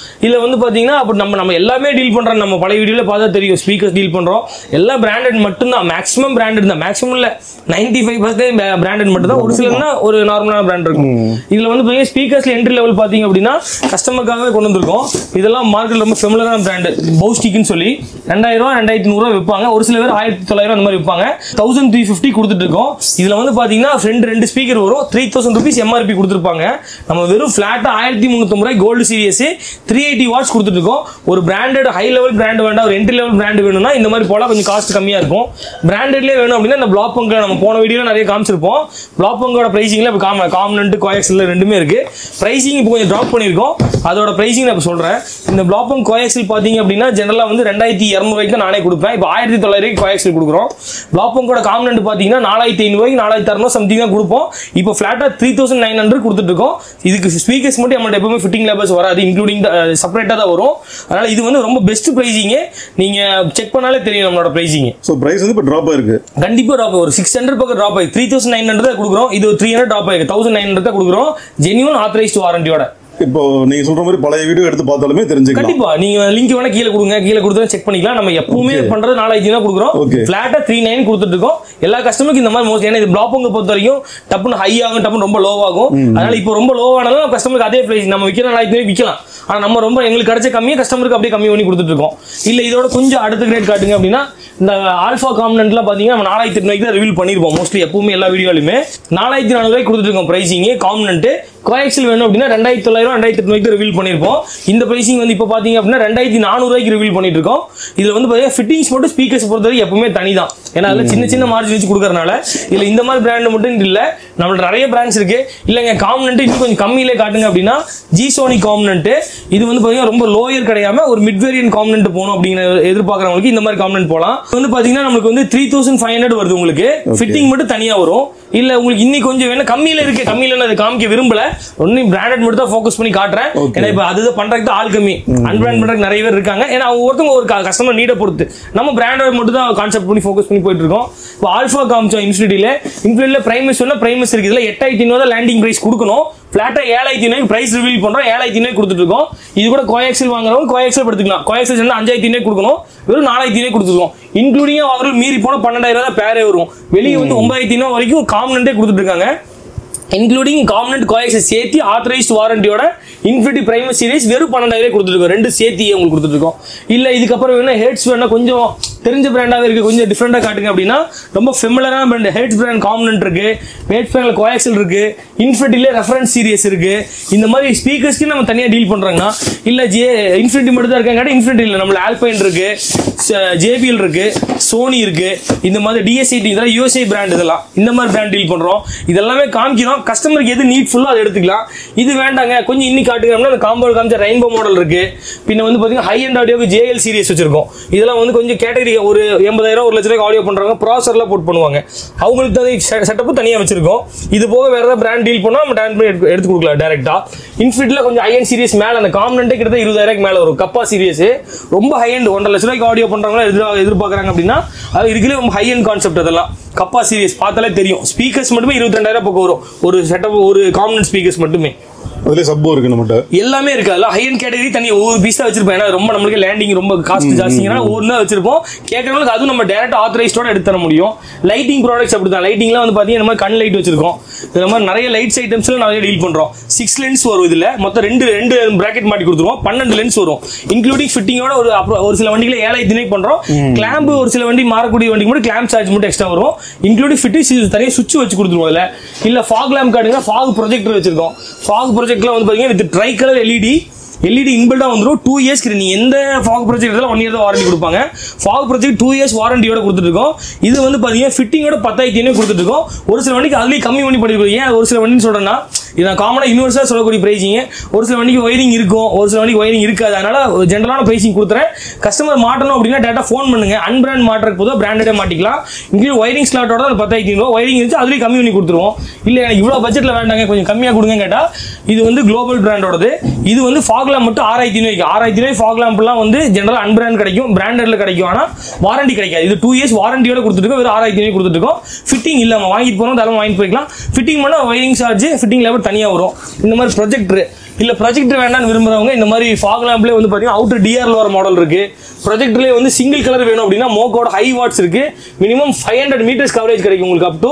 இதுல வந்து பாத்தீங்கன்னா அப்ப நம்ம எல்லாமே டீல் பண்றோம் நம்ம பழைய வீடியோல பார்த்தா தெரியும் ஸ்பீக்கர்ஸ் டீல் பண்றோம் எல்லா பிராண்டட் மட்டும் தான் மேக்ஸிமம் பிராண்டட் தான் மேக்ஸிமம் இல்ல 95% பிராண்டட் மட்டும் தான் ஒரு சிலனா ஒரு நார்மலான பிராண்ட் இருக்கும் இதுல வந்து பாத்தீங்கன்னா ஸ்பீக்கர்ஸ்ல என்ட்ரி லெவல் பாத்தீங்க அப்படின்னா கஸ்டமருக்காகவே கொண்டு வந்திருக்கோம் இதெல்லாம் மார்க்கெட்ல ரொம்ப ஃபெமிலியரான பிராண்ட் பௌஸ்டிக்னு சொல்லி 2000 2100 விற்பாங்க ஒரு சில பேர் 1900 அந்த மாதிரி விற்பாங்க 1350 கொடுத்துட்டு இருக்கோம் இதுல வந்து பாத்தீங்கன்னா ரெண்டு ஸ்பீக்கர் வரும் 3000 rupees MRP கொடுத்துருப்பாங்க நம்ம வெறும் ஃபிளாட்டா 1350 ரூபாய் கோல்டு சீரிஸ் 380 வாட்ஸ் கொடுத்துட்டு இருக்கோம் ஒரு பிராண்டட் ஹை லெவல் பிராண்ட் வேண்டாம் ஒரு என்ட்ரி லெவல் பிராண்ட் வேணும்னா இந்த மாதிரி போல கொஞ்சம் காஸ்ட் கம்மியா இருக்கும் பிராண்டட்லயே வேணும் அப்படின்னா இந்த பிளாக் பங்க் நம்ம போன வீடியோல நிறைய காமிச்சிருப்போம் பிளாக் பங்கோட பிரைசிங்ல இப்போ காமனன்ட் கோஎக்ஸ்எல் ரெண்டுமே இருக்கு பிரைசிங் இப்போ கொஞ்சம் டிராப் பண்ணிருக்கோம் அதோட பிரைசிங் நான் சொல்றேன் இந்த பிளாக் பங்க் கோஎக்ஸ்எல் பாத்தீங்க அப்படின்னா ஜெனரலா வந்து 2200 ரூபாய்க்கு நானே கொடுப்பேன் இப்போ 1900 கோஎக்ஸ்எல் கொடுக்குறோம் பிளாக் பங்கோட காமனன்ட் பாத்தீங்கன்னா 4500 ரூபாய்க்கு 4600 சம்திங் தான் கொடுப்போம் இப்போ ஃபிளாட்டா 3900 கொடுத்துட்டு இருக்கோம் இதுக்கு ஸ்பீக்கர்ஸ் மட்டும் நம்மள்ட்ட எப்பவுமே ஃபிட்டிங் லேபர்ஸ் வராது இன்க்ளூடிங் செப்பரேட்டா தான் வரும் அதனால இது வந்து ரொம்ப பெஸ்ட் பிரைசிங் நீங்க செக் பண்ணாலே தெரியும் நம்மளோட பிரைசிங் சோ பிரைஸ் வந்து இப்ப டிராப் ஆயிருக்கு கண்டிப்பா டிராப் ஒரு 600 பக்கம் டிராப் ஆயிருக்கு 3900 தான் கொடுக்குறோம் இது 300 டிராப் ஆயிருக்கு 1900 தான் கொடுக்குறோம் ஜென்யூன் ஆத்தரைஸ்ட் வாரண்டியோட இப்போ நீங்க சொல்ற மாதிரி பழைய வீடியோ எடுத்து பார்த்தாலுமே தெரிஞ்சுக்கலாம் கண்டிப்பா நீங்க லிங்க் வேணா கீழ கொடுங்க கீழ கொடுத்து செக் பண்ணிக்கலாம் நம்ம எப்பவுமே பண்றது 4000 தான் கொடுக்குறோம் ஃபிளாட்டா 39 கொடுத்துட்டு இருக்கோம் எல்லா கஸ்டமருக்கு இந்த மாதிரி மோஸ்ட் ஏன்னா இது பிளாக் பங்க பொறுத்த வரைக்கும் டப்புன்னு ஹை ஆகும் டப்புன்னு ரொம்ப லோ ஆகும் அதனால இப்போ ரொம்ப லோ ஆனாலும் கஸ்டமருக்கு அதே பிரைஸ் நம்ம விற்கிற 4000 விற்கலாம் ஆனா நம்ம ரொம்ப எங்களுக்கு கிடைச்ச கம்மியா கஸ்டமருக்கு அப்படியே கம்மி பண்ணி கொடுத்துட்டு இருக்கோம் இல்ல இதோட கொஞ்சம் அடுத்த கிரேட் காட்டுங்க அப்படின்னா இந்த ஆல்பா காம்பனன்ட்ல பாத்தீங்கன்னா நம்ம 4800 தான் ரிவீல் பண்ணிருப்போம் மோஸ்ட்லி எப்பவுமே எல்லா வீடியோலயுமே 4400 ரூபாய்க்கு கொடுத்துட்டு இருக்கோம் பிரைசிங் காம்பனன்ட் கோஎக்ஸ்எல் வேணும் அப்படின்னா 2900 2800 ரிவீல் பண்ணிருப்போம் இந்த பிரைசிங் வந்து இப்போ பாத்தீங்க அப்படின்னா 2400 ரூபாய்க்கு ரிவீல் பண்ணிட்டு இருக்கோம் இதுல வந்து பாத்தீங்கன்னா ஃபிட்டிங்ஸ் மட்டும் ஸ்பீக்கர்ஸ் பொறுத்தவரைக்கும் எப்பவுமே தனி தான் ஏன்னா அதுல சின்ன சின்ன மார்ஜின் வச்சு கொடுக்கறனால இல்ல இந்த மாதிரி பிராண்ட் மட்டும் இல்ல நம்மள்ட்ட நிறைய பிராண்ட்ஸ் இருக்கு இல்லங்க காம்பனன்ட் இன்னும் கொஞ்சம் கம்மியிலே காட்டுங்க அப்படின்னா ஜிசோனி காம்பனன்ட் இது வந்து பாத்தீங்கன்னா ரொம்ப லோயர் கிடையாம ஒரு மிட் வேரியன்ட் காம்பனன்ட் போகணும் அப்படின்னு எதிர்பார்க்கறவங்களுக்கு இந்த மாதிரி காம்பனன்ட் போலாம் வந்து பாத்தீங்கன்னா நமக்கு வந்து 3500 வருது உங்களுக்கு ஃபிட்டிங் மட்டும் தனியா வரும் இல்ல உங்களுக்கு இன்னைக்கு கொஞ்சம் வேணும் கம்மியில இருக்கு கம்மியில நான் காமிக்க விரும்பல ஒன்னு பிராண்டட் மட்டும் தான் ஃபோக்கஸ் பண்ணி காட்டுறேன் ஏன்னா இப்ப அதுதான் பண்றதுக்கு ஆள் கம்மி அன்பிராண்ட் பண்றதுக்கு நிறைய பேர் இருக்காங்க ஏன்னா ஒருத்தவங்க ஒரு கஸ்டமர் நீட பொறுத்து நம்ம பிராண்டட் மட்டும் தான் கான்செப்ட் பண்ணி ஃபோக்கஸ் பண்ணி போயிட்டு இருக்கோம் இப்போ ஆல்பா காமிச்சோம் இன்ஃபினிட்டில பிரைமஸ் சொன்னா பிரைமஸ் இருக்கு இதுல 8500 தான் லேண்டிங் பிரைஸ் கொடுக்கணும் பிளாட்டா 7500 பிரைஸ் ரிவீல் பண்றோம் 7500 கொடுத்துட்டு இருக்கோம் இது கூட கோஎக்ஸ்எல் வாங்குறவங்க கோஎக்ஸ்எல் எடுத்துக்கலாம் கோஎக்ஸ்எல் சொன்னா 5500 கொடுக்கணும் வெறும் 4000 கொடுத்துருக்கோம் இன்க்ளூடிங் அவர்கள் மீறி போன 12000 தான் பேரே வரும் வெளியே வந்து 9500 வரைக்கும் காம்பனன்ட்டே கொடுத்துட்டு இருக்காங்க இன்க்ளூடிங் காம்பனன்ட் கோஎக்ஸ்எல் சேர்த்து ஆத்தரைஸ்ட் வாரண்டியோட இன்ஃபினிட்டி பிரைமஸ் சீரிஸ் வெறும் 12000 கொடுத்துருக்கோம் ரெண்டு சேர்த்து உங்களுக்கு கொடுத்துட்டு இருக்கோம் இல்ல இதுக்கப்புறம் வேணா ஹெட்ஸ் வேணா கொஞ்சம் தெரிஞ்ச பிராண்டாவே இருக்கு கொஞ்சம் டிஃபரெண்டா காட்டுங்க அப்படின்னா ரொம்ப ஃபெமிலியரான பிராண்ட் ஹெட்ஸ் பிராண்ட் காம்பனன்ட் இருக்கு ஹெட்ஸ் பிராண்ட்ல கோஎக்ஸ்எல் இருக்கு இன்ஃபினிட்டில ரெஃபரன்ஸ் சீரிஸ் இருக்கு இந்த மாதிரி ஸ்பீக்கர்ஸ்க்கு நம்ம தனியா டீல் பண்றாங்கன்னா இல்ல இன்ஃபினிட்டி மட்டும் தான் இருக்காங்க இன்ஃபினிட்டி இல்ல நம்மள ஆல்பைன் இருக்கு JBL இருக்கு சோனி இருக்கு இந்த மாதிரி DSIT இதெல்லாம் USA பிராண்ட் இதெல்லாம் இந்த மாதிரி பிராண்ட் டீல் பண்றோம் இதெல்லாமே காமிக்கிறோம் கஸ்டமருக்கு எது நீட்ஃபுல்லோ அதை எடுத்துக்கலாம் இது வேண்டாங்க கொஞ்சம் இன்னி காட்டுகிறோம்னா அந்த காம்போ காமிச்ச ரெயின்போ மாடல் இருக்கு பின்ன வந்து பாத்தீங்கன்னா ஹை அண்ட் ஆடியோக்கு JL சீரிஸ் வச்சிருக்கோம் இதெல்லாம் வந்து கொஞ்சம் கேட்டகரி ஒரு 80000 1 லட்சம் ரூபாய்க்கு ஆடியோ பண்றாங்க ப்ராசஸர்லாம் போட் பண்ணுவாங்க அவங்களுக்கு செட்டப் தனியா வச்சிருக்கோம் இது போக வேற ஏதாவது பிராண்ட் டீல் பண்ணா நம்ம டான் பண்ணி எடுத்து கொடுக்கலாம் டைரக்டா இன்ஃபினிட்டில கொஞ்சம் ஹை அண்ட் சீரிஸ் மேல அந்த காம்பனன்ட்டே கிட்ட 20000 மேல வரும் கப்பா சீரிஸ் ரொம்ப ஹை அண்ட் 1.5 லட்சம் ரூபாய்க்கு ஆடியோ பண்றாங்களா எதிர்பார்க்கறாங்க அப்படின்னா அது இருக்குல ரொம்ப ஹை அண்ட் கான்செப்ட் அதெல்லாம் கப்பா சீரிஸ் பார்த்தாலே தெரியும் ஸ்பீக்கர்ஸ் மட்டுமே 22000 பக்கம் வரும் ஒரு செட்டப் ஒரு காம்பனன்ட் ஸ்பீக்கர்ஸ் மட்டுமே அதுல சப்போ இருக்கு நம்மட்ட எல்லாமே இருக்கு அதெல்லாம் ஹை அண்ட் கேட்டகரி தனி ஒவ்வொரு பீஸ் தான் வச்சிருப்போம் ஏன்னா ரொம்ப நம்மளுக்கு லேண்டிங் ரொம்ப காஸ்ட் ஜாஸ்திங்கன்னா ஒவ்வொரு தான் வச்சிருப்போம் கேட்கறவங்களுக்கு அதுவும் நம்ம டைரக்ட் ஆத்தரைஸ்டோட எடுத்து தர முடியும் லைட்டிங் ப்ராடக்ட்ஸ் அப்படிதான் லைட்டிங்லாம் வந்து பாத்தீங்கன்னா இந்த மாதிரி கண் லைட் வச்சிருக்கோம் இந்த மாதிரி நிறைய லைட்ஸ் ஐட்டம்ஸ்ல நிறைய டீல் பண்றோம் 6 லென்ஸ் வரும் இதுல மொத்தம் ரெண்டு பிராக்கெட் மாட்டி கொடுத்துருவோம் 12 லென்ஸ் வரும் இன்க்ளூடிங் ஃபிட்டிங்கோட ஒரு சில வண்டிகளை 7000 பண்றோம் கிளாம்பு ஒரு சில வண்டி மாறக்கூடிய வண்டிக்கு மட்டும் கிளாம்ப் சார்ஜ் மட்டும் எக்ஸ்ட்ரா வரும் இன்க்ளூடிங் ஃபிட்டிங் தனியாக சுவிட்ச் வச்சு கொடுத்துருவோம் இல்ல ஃபாக் லேம்ப் காட்டுங்க ஃபாக் ப்ரொஜெக்டர் வச்சிருக்கோம் ஃபாக் ப்ரொஜெக்ட்ல வந்து பாத்தீங்கன்னா வித் ட்ரை கலர் LED இன்பில்டா வந்துரும் 2 இயர்ஸ் நீ எந்த ஃபாக் ப்ராஜெக்ட் இதெல்லாம் 1 இயர் தான் வாரண்டி கொடுப்பாங்க ஃபாக் ப்ராஜெக்ட் 2 இயர்ஸ் வாரண்டியோட கொடுத்துட்டு இருக்கோம் இது வந்து பாத்தீங்கன்னா ஃபிட்டிங்கோட 10000 கொடுத்துட்டு இருக்கோம் ஒரு சில வண்டிக்கு அதுலயே கம்மி பண்ணி பண்ணிருக்கோம் ஏன் ஒரு சில வண்டின்னு சொல்றேன்னா இது நான் காமனாக யூனிவர்ஸாக சொல்லக்கூடிய பிரைசிங். ஒரு சில வண்டிக்கு ஒயரிங் இருக்கும், ஒரு சில வண்டிக்கு ஒயரிங் இருக்காது. அதனால ஜென்ரலான பிரைசிங் கொடுத்துறேன். கஸ்டமர் மாட்டணும் அப்படின்னா டேட்டா ஃபோன் பண்ணுங்க. அன்பிராண்ட் மாட்டுறதுக்கு போதும் பிராண்டடே மாட்டிக்கலாம். இங்கேயும் ஒயரிங் ஸ்லாட்டோட 10,500 ஒயரிங் இருந்துச்சு, அதுலேயும் கம்மி பண்ணி கொடுத்துருவோம். இல்லை எனக்கு இவ்வளோ பட்ஜெட்டில் வேண்டாங்க கொஞ்சம் கம்மியாக கொடுங்க கேட்டால் இது வந்து குளோபல் பிராண்டோடது. இது வந்து ஃபாக் லேம்ப் மட்டும் 6,500 6,500 ஃபாக் லேம்ப்லாம் வந்து ஜென்ரலாக அன்பிராண்ட் கிடைக்கும், பிராண்டட்ல கிடைக்கும். ஆனால் வாரண்டி கிடைக்காது. இது 2 years வாரண்டியோட கொடுத்துருக்கோம். வெறும் 6,500 கொடுத்துருக்கோம். ஃபிட்டிங் இல்லாமல் வாங்கிட்டு போகிறோம், அதெல்லாம் வாங்கிட்டு போய்க்கலாம். ஃபிட்டிங் பண்ணால் ஒயரிங் சார்ஜ், ஃபிட்டிங் லேபர் தனியாக வரும். இந்த மாதிரி ப்ரொஜெக்டர் இல்லை ப்ரொஜெக்டர் வேண்டாம்னு விரும்புறவங்க இந்த மாதிரி ஃபாக் லேம்ப்லேயே வந்து பார்த்தீங்கன்னா அவுட்டர் டிஆர்ல வர மாடல் இருக்கு. ப்ரொஜெக்டர்லேயே வந்து சிங்கிள் கலர் வேணும் அப்படின்னா மோக்கோட ஹை வாட்ஸ் இருக்கு. மினிமம் 500 meters கவரேஜ் கிடைக்கும் உங்களுக்கு. அப் டு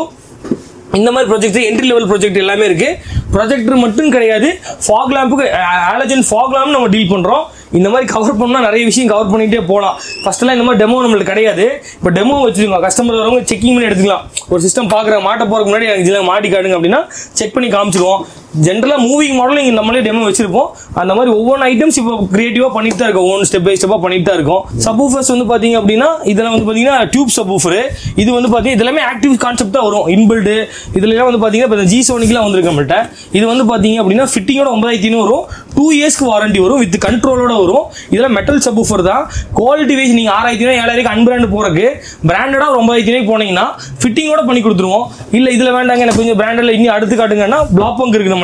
இந்த மாதிரி ப்ரொஜெக்டர் என்ட்ரி லெவல் ப்ரொஜெக்ட் எல்லாமே இருக்கு. ப்ரொஜெக்டர் மட்டும் கிடையாது, ஃபாக் லேம்புக்கு ஹாலஜன் ஃபாக் லேம்ப் நம்ம டீல் பண்றோம். இந்த மாதிரி கவர் பண்ணா நிறைய விஷயம் கவர் பண்ணிட்டே போகலாம். ஃபர்ஸ்ட்லாம் இந்த மாதிரி டெமோ நம்மளுக்கு கிடையாது. இப்போ டெமோ வச்சிருக்கோம், கஸ்டமர் வரவங்க செக்கிங் பண்ணி எடுத்துக்கலாம். ஒரு சிஸ்டம் பார்க்குற மாட்ட போறதுக்கு முன்னாடி எனக்கு இதெல்லாம் மாட்டி காட்டுங்க அப்படின்னா செக் பண்ணி காமிச்சிருவோம். ஜென்ரலாக மூவிங் மாடல் இங்கே நம்மளே டெமோ வச்சிருப்போம். அந்த மாதிரி ஒவ்வொரு ஐட்டம்ஸ் இப்போ கிரியேட்டிவாக பண்ணிட்டு தான் இருக்கும், ஒவ்வொரு ஸ்டெப் பை ஸ்டெப்பாக பண்ணிட்டு தான் இருக்கும். சப்வூஃபர்ஸ் வந்து பார்த்தீங்க அப்படின்னா இதெல்லாம் வந்து பார்த்தீங்கன்னா டியூப் சப்வூஃபர். இது வந்து பார்த்தீங்கன்னா இதெல்லாமே ஆக்டிவ் கான்செப்ட் தான் வரும். இன்பில்டு இதுலாம் வந்து பார்த்தீங்கன்னா இப்போ ஜி சோனிக்லாம் வந்திருக்கு நம்மள்ட்ட. இது வந்து பார்த்தீங்க அப்படின்னா ஃபிட்டிங்கோட 9,500 வரும். 2 years வாரண்டி வரும், வித் கண்ட்ரோலோட வரும். இதெல்லாம் மெட்டல் சப்வூஃபர் தான். குவாலிட்டி வைஸ் நீங்கள் 6,500 7,000 அன்பிராண்ட் போறதுக்கு பிராண்டடா 9,500 போனீங்கன்னா ஃபிட்டிங்கோட பண்ணி கொடுத்துருவோம். இல்லை இதில் வேண்டாங்க எனக்கு கொஞ்சம் பிராண்டில் இன்னும் அடுத்து காட்டுங்கன்னா பிளாக் பங்க் இருக்கு நம்மள்ட்ட.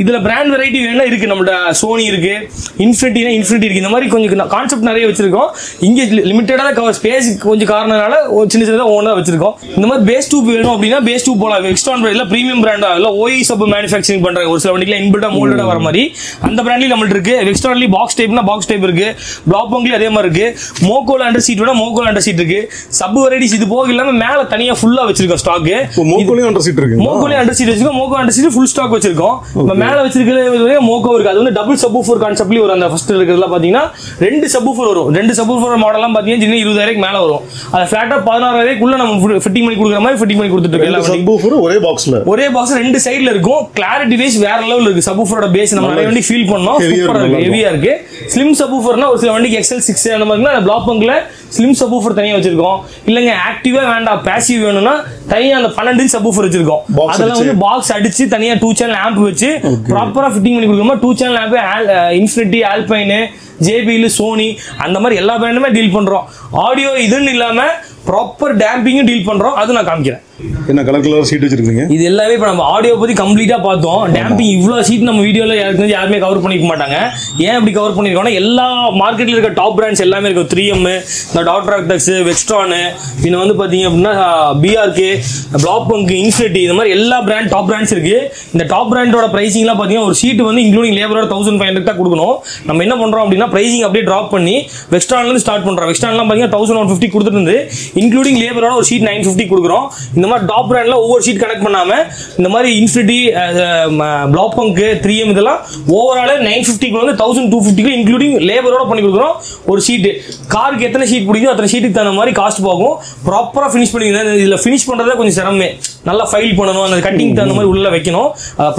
இதுல பிராண்ட் வெரைட்டி வேணா இருக்கு நம்மள்ட்ட. சோனி இருக்கு, இன்ஃபினிட்டி இருக்கு. இந்த மாதிரி கொஞ்சம் கான்செப்ட் நிறைய வச்சிருக்கோம். இங்க லிமிட்டடா கவர் ஸ்பேஸ் கொஞ்சம் காரணனால சின்ன சின்னதா ஓனா வச்சிருக்கோம். இந்த மாதிரி பேஸ் டியூப் வேணும் அப்படின்னா பேஸ் டியூப் போலாம். எக்ஸ்ட்ரான் பிராண்ட்ல பிரீமியம் பிராண்டா இல்ல ஓஇ சப் மேனுஃபேக்சரிங் பண்றாங்க. ஒரு சில வண்டில இன்பில்டா மோல்டடா வர மாதிரி அந்த பிராண்ட்லயும் நம்மள்ட்ட இருக்கு. எக்ஸ்ட்ரான்லி பாக்ஸ் டைப்னா பாக்ஸ் டைப் இருக்கு. பிளாக் பங்க்லயும் அதே மாதிரி இருக்கு. மோக்கோல அண்டர் சீட் வேணா மோக்கோல அண்டர் சீட் இருக்கு. சப் வெரைட்டிஸ் இது போக இல்லாம மேல தனியா ஃபுல்லா வச்சிருக்கோம் ஸ்டாக். மோக்கோலயும் அண்டர் சீட் இருக்கு. மோக்கோலயும் அண்டர் சீட் வச்சிருக்கோம். மோக்கோ அண்டர் சீட் ஃபுல் ஸ்டாக் வச்சிருக்கோம். மேல வச்சிருக்கிறது மோக்கோ இருக்கு. அது வந்து டபுள் சப்வூஃபர் கான்செப்ட்லி வரும். அந்த ஃபர்ஸ்ட் இருக்கிறதுல பாத்தீங்கன்னா 2 சப்வூஃபர் வரும். 2 சப்வூஃபர் மாடல்லாம் பாத்தீங்கன்னா 20,000 மேல வரும். அது ஃபிளாட்டா 16,000 நம்ம ஃபிட்டிங் பண்ணி கொடுக்குற மாதிரி ஃபிட்டிங் பண்ணி கொடுத்துட்டு இருக்கோம். எல்லா சப்வூஃபர் ஒரே பாக்ஸ்ல ரெண்டு சைடுல இருக்கும். கிளாரிட்டி வைஸ் வேற லெவல் இருக்கு. சப்வூஃபரோட பேஸ் நம்ம நிறைய வண்டி ஃபீல் பண்ணோம். சூப்பரா இருக்கு, ஹெவியா இருக்கு. ஸ்லிம் சப்வூஃபர்னா ஒரு சில வண்டிக்கு XL6 அந்த மாதிரினா பிளாக் பங்க்ல ஸ்லிம் சப்வூஃபர் தனியா வச்சிருக்கோம். இல்லங்க ஆக்டிவா வேண்டாம் பாசிவ் வேணும்னா தனியா அந்த 12 inch சப்வூஃபர் வச்சிருக்கோம். அதெல்லாம் வந்து பாக்ஸ் அடிச்சு தனியா 2 channel ஆம்ப் வச்சு ப்ராப்பரா ஃபிட்டிங் பண்ணி கொடுக்குறோம். 2 channel amp Infinity, Alpine, JBL, Sony அந்த மாதிரி எல்லா பிராண்டுமே டீல் பண்றோம். ஆடியோ இதுன்னு இல்லாம ப்ராப்பர் டேம்பிங்கும் டீல் பண்றோம். அது நான் காமிக்கிறேன். என்ன கலர் கலர் சீட் வச்சிருக்கீங்க? இது எல்லாமே இப்ப நம்ம ஆடியோ பத்தி கம்ப்ளீட்டா பார்த்தோம். டேம்பிங் இவ்வளவு சீட் நம்ம வீடியோல யாருமே கவர் பண்ணிக்க மாட்டாங்க. ஏன் அப்படி கவர் பண்ணிருக்கோம்னா எல்லா மார்க்கெட்ல இருக்க டாப் பிராண்ட்ஸ் எல்லாமே இருக்கும். 3M, இந்த டாக்டர் ஆக்டக்ஸ், வெக்ஸ்ட்ரான், இன்னும் வந்து பாத்தீங்க அப்படின்னா BRK, பிளாக் பங்க், இன்ஃபினிட்டி இந்த மாதிரி எல்லா பிராண்ட் டாப் பிராண்ட்ஸ் இருக்கு. இந்த டாப் பிராண்டோட பிரைசிங் எல்லாம் பாத்தீங்கன்னா ஒரு சீட் வந்து இன்க்ளூடிங் லேபரோட 1,500 தான் கொடுக்கணும். நம்ம என்ன பண்றோம் அப்படின்னா பிரைசிங் அப்படியே டிராப் பண்ணி வெக்ஸ்ட்ரான்ல இருந்து ஸ்டார்ட் பண்றோம். வெக்ஸ்ட்ரான்லாம் பாத்தீங்கன்னா 1,150 கொடுத்துட்டு இருந்து இன்க்ளூடிங் லேபரோட ஒரு சீட் 950 கொடுக்குறோம். இந்த மாதிரி டாப் பிராண்ட்ல ஒவ்வொரு சீட் கனெக்ட் பண்ணாம இந்த மாதிரி இன்ஃபினிட்டி, பிளாக் பங்க், 3M இதெல்லாம் ஓவரால் 950 வந்து 1,250 இன்க்ளூடிங் லேபரோட பண்ணி கொடுக்குறோம். ஒரு சீட் காருக்கு எத்தனை சீட் பிடிக்கும் அத்தனை சீட்டுக்கு தகுந்த மாதிரி காஸ்ட் போகும். ப்ராப்பரா ஃபினிஷ் பண்ணிக்கிறேன். இதுல ஃபினிஷ் பண்றதே கொஞ்சம் சிரமமே. நல்லா ஃபைல் பண்ணணும், அந்த கட்டிங் தகுந்த மாதிரி உள்ள வைக்கணும்.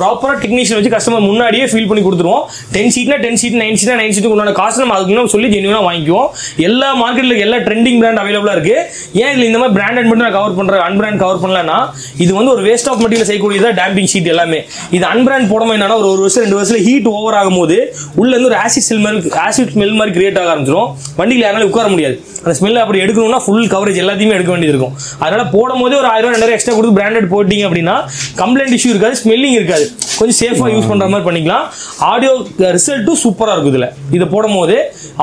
ப்ராப்பரா டெக்னீஷியன் வச்சு கஸ்டமர் முன்னாடியே ஃபீல் பண்ணி கொடுத்துருவோம். 10 சீட்னா 10 சீட், 9 சீட்னா 9 சீட்டுக்கு உண்டான காஸ்ட் நம்ம அதுக்கு சொல்லி ஜென்யூனா வாங்கிக்குவோம். எல்லா மார்க்கெட்ல எல்லா ட்ரெண்டிங் பிராண்ட் அவைலபிளா இருக்கு. ஏன் இதுல இந்த மாதிரி பிராண்டட் மட்டும் நான் கவர் பண்றேன், அன்பிராண்ட் கவர் பண்ணலன்னா இது வந்து ஒரு வேஸ்ட் ஆஃப் மெட்டீரியல் செய்யக்கூடியதா டேம்பிங் ஷீட் எல்லாமே. இது அன்பிராண்ட் போடாம என்னன்னா ஒரு வருஷம் 2 வருஷத்துல ஹீட் ஓவர் ஆகும் போது உள்ள இருந்து ஒரு ஆசிட் ஸ்மெல் மாதிரி கிரியேட் ஆக ஆரம்பிச்சிடும். வண்டியில யாராலும் உட்கார முடியாது. அந்த ஸ்மெல் அப்படி எடுக்கணும்னா ஃபுல் கவரேஜ் எல்லாத்தையுமே எடுக்க வேண்டியது இருக்கும். அதனால போடும் போதே ஒரு 1000 2,000 எக்ஸ்ட்ரா கொடுத்து பிராண்டட் போட்டீங்க அப்படின்னா கம்ப்ளைண்ட் இஷ்யூ இருக்காது, ஸ்மெல்லிங் இருக்காது. கொஞ்சம் சேஃபா யூஸ் பண்ற மாதிரி பண்ணிக்கலாம். ஆடியோ ரிசல்ட்டும் சூப்பரா இருக்கும். இதுல இதை போடும் போது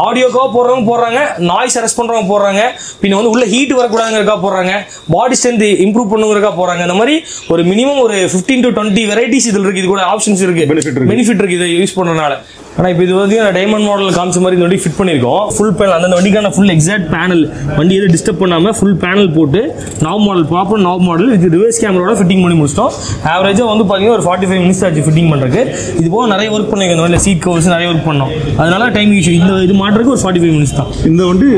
ஆடியோக்காக போடுறவங்க போடுறாங்க, நாய்ஸ் அரெஸ்ட் பண்றவங்க போடுறாங்க, பின்ன வந்து உள்ள ஹீட் வரக்கூடாதுங்கிறக்கா போடுறாங்க, பாடி ஸ்ட்ரென்த் இம்ப்ரூவ் பண்ணுங்கிறக்கா போறாங்க. இந்த மாதிரி ஒரு மினிமம் ஒரு 15 to 20 வெரைட்டிஸ் இதுல இருக்கு. இது கூட ஆப்ஷன்ஸ் இருக்கு, பெனிஃபிட் இருக்கு இதை யூஸ் பண்றதுனால. ஆனா இப்போ இது வந்து டைமண்ட் மாடல் காமிச்ச மாதிரி இந்த வண்டி ஃபிட் பண்ணிருக்கோம். ஃபுல் பேனல், அந்த வண்டிக்கான ஃபுல் எக்ஸாக்ட் பேனல், வண்டி எதுவும் டிஸ்டர்ப் பண்ணாம ஃபுல் பேனல் போட்டு நாப் மாடல், ப்ராப்பர் நாப் மாடல் இது ரிவர்ஸ் கேமராவோட ஃபிட்டிங் பண்ணி முடிச்சிட்டோம். ஆவரேஜா வந்து பாத்தீங்கன்னா ஒரு 45 minutes ஆச்சு ஃபிட்டிங் பண்றதுக்கு. இது போக நிறைய ஒர்க் பண்ணிருக்கோம். இந்த வண்டியில் சீட் கவர்ஸ் நிறைய ஒர்க் பண்ணோம். அதனால டைம் இஷ்யூ. இது மாட்டுறதுக்கு ஒரு 45 minutes தான். இந்த வண்டி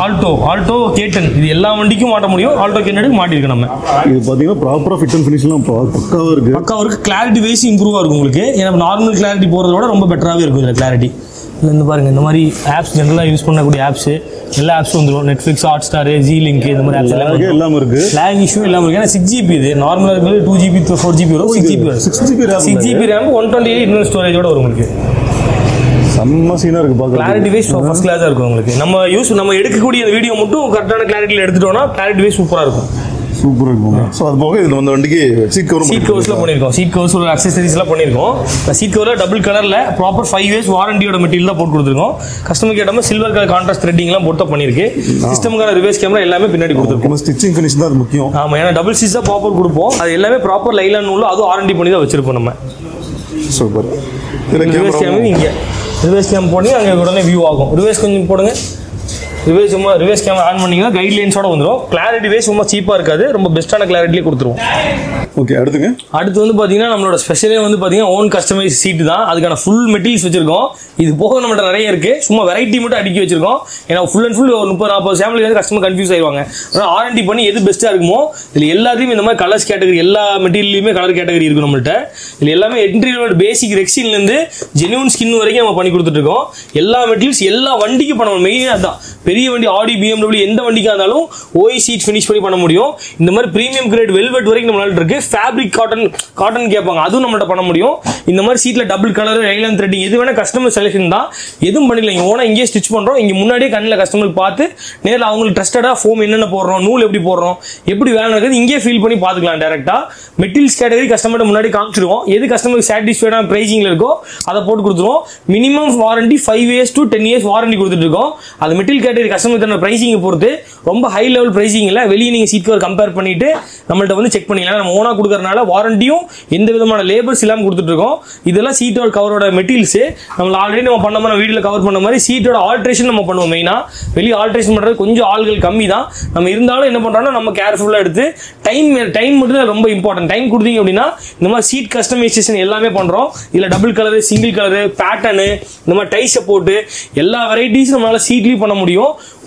ஆல்டோ K10 இது எல்லா வண்டிக்கும் மாட்ட முடியும். ஆல்டோ K10 மாட்டிருக்கோம் நம்ம. இது பாத்தீங்கன்னா ப்ராப்பரா ஃபிட் அண்ட் ஃபினிஷ்லாம் பக்காவா இருக்கு. கிளாரிட்டி வைஸ் இம்ப்ரூவா இருக்கும் உங்களுக்கு. ஏன்னா நார்மல் கிளாரிட்டி போறதோட ரொம்ப பெட்டராவே இருக்கும் இதுல கிளாரிட்டி. இந்த பாருங்க இந்த மாதிரி ஆப்ஸ் ஜென்ரலாக யூஸ் பண்ணக்கூடிய ஆப்ஸ் எல்லா ஆப்ஸும் வந்துடும். Netflix, hot star, G link இந்த மாதிரி ஆப்ஸ் எல்லாம் இருக்கு. லேங் இஷ்யூ எல்லாம் இருக்கு. ஏன்னா 6GB இது நார்மலாக இருக்கிறது 2GB 4GB வரும். 6GB வரும். 6GB RAM 128 இன்டர்னல் ஸ்டோரேஜோட வரும் உங்களுக்கு. செம்ம சீனா இருக்கு பாக்க. கிளாரிட்டி வைஸ் ஃபர்ஸ்ட் கிளாஸா இருக்கும் உங்களுக்கு. நம்ம எடுக்கக்கூடிய அந்த வீடியோ மட்டும் கரெக்டான கிளாரிட்டியில் எடுத்துட்டோம்னா கிளாரிட்டி வைஸ் சூப்பரா இருக்கும். சூப்பரா இருக்கும். ஸோ அது போக இதுல வந்து வண்டிக்கு சீட் கவர்ஸ்ல பண்ணியிருக்கோம். சீட் கவர்ஸ் ஒரு அக்சசரிஸ்லாம் பண்ணியிருக்கோம். சீட் கவர்ல டபுள் கலர்ல ப்ராப்பர் 5 இயர்ஸ் வாரண்டியோட மெட்டீரியல் தான் போட்டு கொடுத்துருக்கோம். கஸ்டமர் கேட்டாம சில்வர் கலர் கான்ட்ராஸ்ட் த்ரெட்டிங்லாம் போட்டு பண்ணிருக்கு. சிஸ்டம்கான ரிவர்ஸ் கேமரா எல்லாமே பின்னாடி கொடுத்துருக்கோம். ஸ்டிச்சிங் ஃபினிஷ் தான் முக்கியம். ஆமா, ஏன்னா டபுள் சீஸ் தான் ப்ராப்பர் கொடுப்போம். அது எல்லாமே ப்ராப்பர் லைலான் நூல் அதுவும் வாரண்டி பண்ணி தான் வச்சிருப்போம் நம்ம. சூப்பர். ரிவர்ஸ் கேமரா இங்க ரிவர்ஸ் கேமரா போனீங்க அங்கே உடனே வியூ ஆகும். ரிவர்ஸ் கொஞ்சம் போடுங்க. ரிவர்ஸ் கேமரா ஆன் பண்ணிங்கன்னா கைட்லைன்ஸோட வந்துடும். கிளாரிட்டி வைஸ் ரொம்ப சீப்பாக இருக்காது. ரொம்ப பெஸ்ட்டான கிளாரிட்டிலே கொடுத்துருவோம். ஓகே, அடுத்து வந்து பார்த்தீங்கன்னா நம்மளோட ஸ்பெஷலே வந்து பார்த்தீங்கன்னா ஓன் கஸ்டமைஸ் சீட்டு தான். அதுக்கான ஃபுல் மெட்டீரியல்ஸ் வச்சிருக்கோம். இது போக நம்மகிட்ட நிறைய இருக்கு. சும்மா வெரைட்டி மட்டும் அடுக்கி வச்சிருக்கோம். ஏன்னா ஃபுல் அண்ட் ஃபுல் ஒரு 30-40 ஃபேமிலி வந்து கஸ்டமர் கன்ஃபியூஸ் ஆயிடுவாங்க. அதனால் ஆர்என்டி பண்ணி எது பெஸ்ட்டாக இருக்குமோ இதில் எல்லாத்தையும் இந்த மாதிரி கலர்ஸ் கேட்டகரி எல்லா மெட்டீரியலுமே கலர் கேட்டகரி இருக்கும் நம்மள்ட்ட. இதில் எல்லாமே என்ட்ரியோட பேசிக் ரெக்ஸின்லேருந்து ஜென்யூன் ஸ்கின் வரைக்கும் நம்ம பண்ணி கொடுத்துட்டு இருக்கோம். எல்லா மெட்டீரியல்ஸ் எல்லா வண்டிக்கும் பண்ணணும். மெயினாக அதுதான். பெரிய வண்டி ஆடி, BMW எந்த வண்டிக்காக இருந்தாலும் ஓய் சீட் ஃபினிஷ் பண்ணி பண்ண முடியும். இந்த மாதிரி பிரீமியம் கிரேட் வெல்வெட் வரைக்கும் நம்மளால இருக்கு. ஃபேப்ரிக் காட்டன் கேட்பாங்க, அதுவும் நம்மள்ட்ட பண்ண முடியும். இந்த மாதிரி சீட்ல டபுள் கலர், லைலான் த்ரெட்டிங் எது வேணா கஸ்டமர் செலக்ஷன் தான். எதுவும் பண்ணிக்கலாம். இங்கே ஓனா இங்கே ஸ்டிச் பண்றோம். இங்கே முன்னாடியே கண்ணில் கஸ்டமருக்கு பார்த்து நேரில் அவங்களுக்கு ட்ரஸ்டடா ஃபோம் என்னென்ன போடுறோம், நூல் எப்படி போடுறோம், எப்படி வேலை இருக்குது இங்கே ஃபீல் பண்ணி பார்த்துக்கலாம் டேரக்டா. மெட்டீரியல்ஸ் கேட்டகரி கஸ்டமர்ட்ட முன்னாடி காமிச்சிருவோம். எது கஸ்டமருக்கு சாட்டிஸ்ஃபைடான பிரைசிங்ல இருக்கோ அதை போட்டு கொடுத்துருவோம். Minimum warranty 5 years to 10 years warranty கொடுத்துட்டு இருக்கோம். அது மெட்டீரியல் கேட்டகரி கஸ்டமர் பிரைசிங் பொறுத்து ரொம்ப ஹை லெவல் பிரைசிங் இல்ல. வெளியே நீங்க சீட் கவர் கம்பேர் பண்ணிட்டு நம்மள்ட்ட வந்து செக் பண்ணிக்கலாம். நம்ம ஓனா கொடுக்கறனால வாரண்டியும் எந்த விதமான லேபர்ஸ் இல்லாம கொடுத்துட்டு இருக்கோம். இதெல்லாம் சீட்டோட கவரோட மெட்டீரியல்ஸ். நம்ம ஆல்ரெடி நம்ம பண்ண மாதிரி வீடியோல கவர் பண்ண மாதிரி சீட்டோட ஆல்ட்ரேஷன் நம்ம பண்ணுவோம். மெயினா வெளியே ஆல்ட்ரேஷன் பண்றது கொஞ்சம் ஆள்கள் கம்மி தான். நம்ம இருந்தாலும் என்ன பண்றோம்னா நம்ம கேர்ஃபுல்லா எடுத்து டைம் மட்டும் ரொம்ப இம்பார்ட்டன்ட். டைம் கொடுத்தீங்க அப்படின்னா இந்த மாதிரி சீட் கஸ்டமைசேஷன் எல்லாமே பண்றோம். இதுல double colour, single colour, pattern, இந்த மாதிரி டை சப்போர்ட் எல்லா வெரைட்டிஸும் நம்மளால சீட்லயும் பண்ண முடியும்.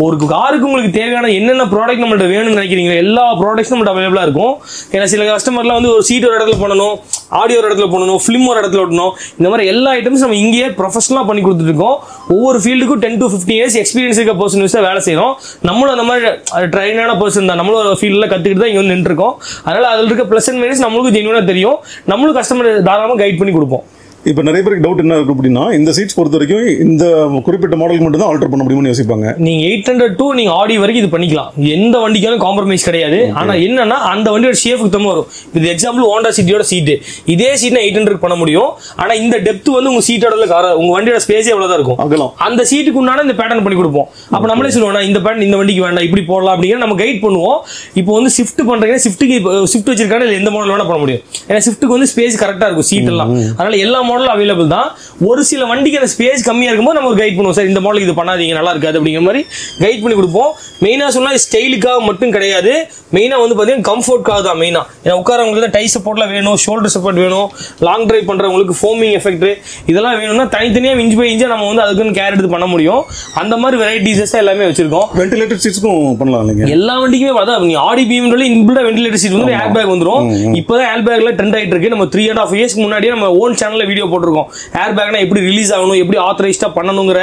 ஒரு காருக்கு உங்களுக்கு தேவையான என்னென்ன ப்ராடக்ட் நம்மள்ட்ட வேணும்னு நினைக்கிறீங்க எல்லா ப்ராடக்ட்ஸும் நம்மள்ட்ட அவைலபிளா இருக்கும். ஏன்னா சில கஸ்டமர்லாம் வந்து ஒரு சீட் ஒரு இடத்துல பண்ணணும், ஆடியோ ஒரு இடத்துல பண்ணணும், ஃபிலிம் ஒரு இடத்துல ஓட்டணும். இந்த மாதிரி எல்லா ஐட்டம்ஸ் நம்ம இங்கேயே ப்ரொஃபஷனலாக பண்ணி கொடுத்துட்டு இருக்கோம். ஒவ்வொரு ஃபீல்டுக்கும் 10 to 15 இயர்ஸ் எக்ஸ்பீரியன்ஸ் இருக்க பர்சன் வேலை செய்யறோம். நம்மளும் அந்த மாதிரி ட்ரைனான பர்சன் தான். நம்மளும் ஒரு ஃபீல்டில் கற்றுக்கிட்டு தான் இங்கே வந்து நின்றுருக்கோம். அதனால அதில் இருக்க ப்ளஸ் அண்ட் மைனஸ் நம்மளுக்கும் ஜென்யூனாக தெரியும். நம்மளும் கஸ்டமர் தாராளமாக கைட் பண்ணி கொடுப்போம். இப்போ நிறைய பேருக்கு டவுட் என்ன இருக்கு அப்படின்னா, இந்த சீட்ஸ் பொறுத்த வரைக்கும் இந்த குறிப்பிட்ட மாடலுக்கு மட்டும் தான் ஆல்டர் பண்ண முடியும்னு யோசிப்பாங்க. நீங்க 800 to நீங்க ஆடி வரைக்கும் இது பண்ணிக்கலாம். எந்த வண்டிக்காலும் காம்ப்ரமைஸ் கிடையாது. ஆனா என்னன்னா அந்த வண்டியோட ஷேஃப்க்கு தம்ம வரும். இது எக்ஸாம்பிள் ஹோண்டா சிட்டியோட சீட், இதே சீட் 800 பண்ண முடியும். ஆனா இந்த டெப்த் வந்து உங்க சீட்டோட உங்க வண்டியோட ஸ்பேஸே எவ்வளவுதான் இருக்கும். அந்த சீட்டுக்கு உண்டான இந்த பேட்டர்ன் பண்ணி கொடுப்போம். அப்ப நம்மளே சொல்லுவோம் இந்த பேட்டர்ன் இந்த வண்டிக்கு வேண்டாம், இப்படி போடலாம் அப்படிங்கிற நம்ம கைட் பண்ணுவோம். இப்போ வந்து ஷிஃப்ட் பண்றீங்க, ஷிஃப்ட் வச்சிருக்காங்க, எந்த மாடல் வேணா பண்ண முடியும். ஏன்னா ஷிஃப்ட்டுக்கு வந்து ஸ்பேஸ் கரெக்டா இருக்கும் சீட் எல்லாம். அதனால எல்லா மாடலும் அவைலபிள் தான். ஒரு சில வண்டிக்கு அந்த ஸ்பேஸ் கம்மியா இருக்கும்போது நம்ம ஒரு கைட் பண்ணுவோம். சார் இந்த மாடலுக்கு இது பண்ணாதீங்க, நல்லா இருக்காது அப்படிங்கிற மாதிரி கைட் பண்ணி கொடுப்போம். மெயினா சொன்னா ஸ்டைலுக்காக மட்டும் கிடையாது. மெயினா வந்து பாத்தீங்கன்னா கம்ஃபர்ட்காக தான் மெயினா. ஏன்னா உட்காரவங்களுக்கு டை சப்போர்ட்லாம் வேணும், ஷோல்டர் சப்போர்ட் வேணும், லாங் டிரைவ் பண்றவங்களுக்கு ஃபோமிங் எஃபெக்ட் இதெல்லாம் வேணும்னா தனித்தனியா இன்ச் பை இன்ச்சா நம்ம வந்து அதுக்குன்னு கேர் எடுத்து பண்ண முடியும். அந்த மாதிரி வெரைட்டிஸ் எல்லாமே வச்சிருக்கோம். வென்டிலேட்டர் சீட்ஸ்க்கும் பண்ணலாம் நீங்க. எல்லா வண்டிக்குமே பார்த்தா நீங்க ஆடி BMW இன்பில்டா வென்டிலேட்டர் சீட் வந்து ஏர் பேக் வந்துரும். இப்போதான் ஏர் பேக்ல ட்ரெண்ட் ஆயிட்டு இருக்கு. நம்ம 3.5 இயர்ஸ்க்கு முன்னாடியே நம்ம ஓன் சேனல்ல வீடியோ போட்டிருக்கோம். ஏர் பேக்னா எப்படி ரிலீஸ் ஆகணும், எப்படி ஆத்தரைஸ்டா பண்ணணுங்கிற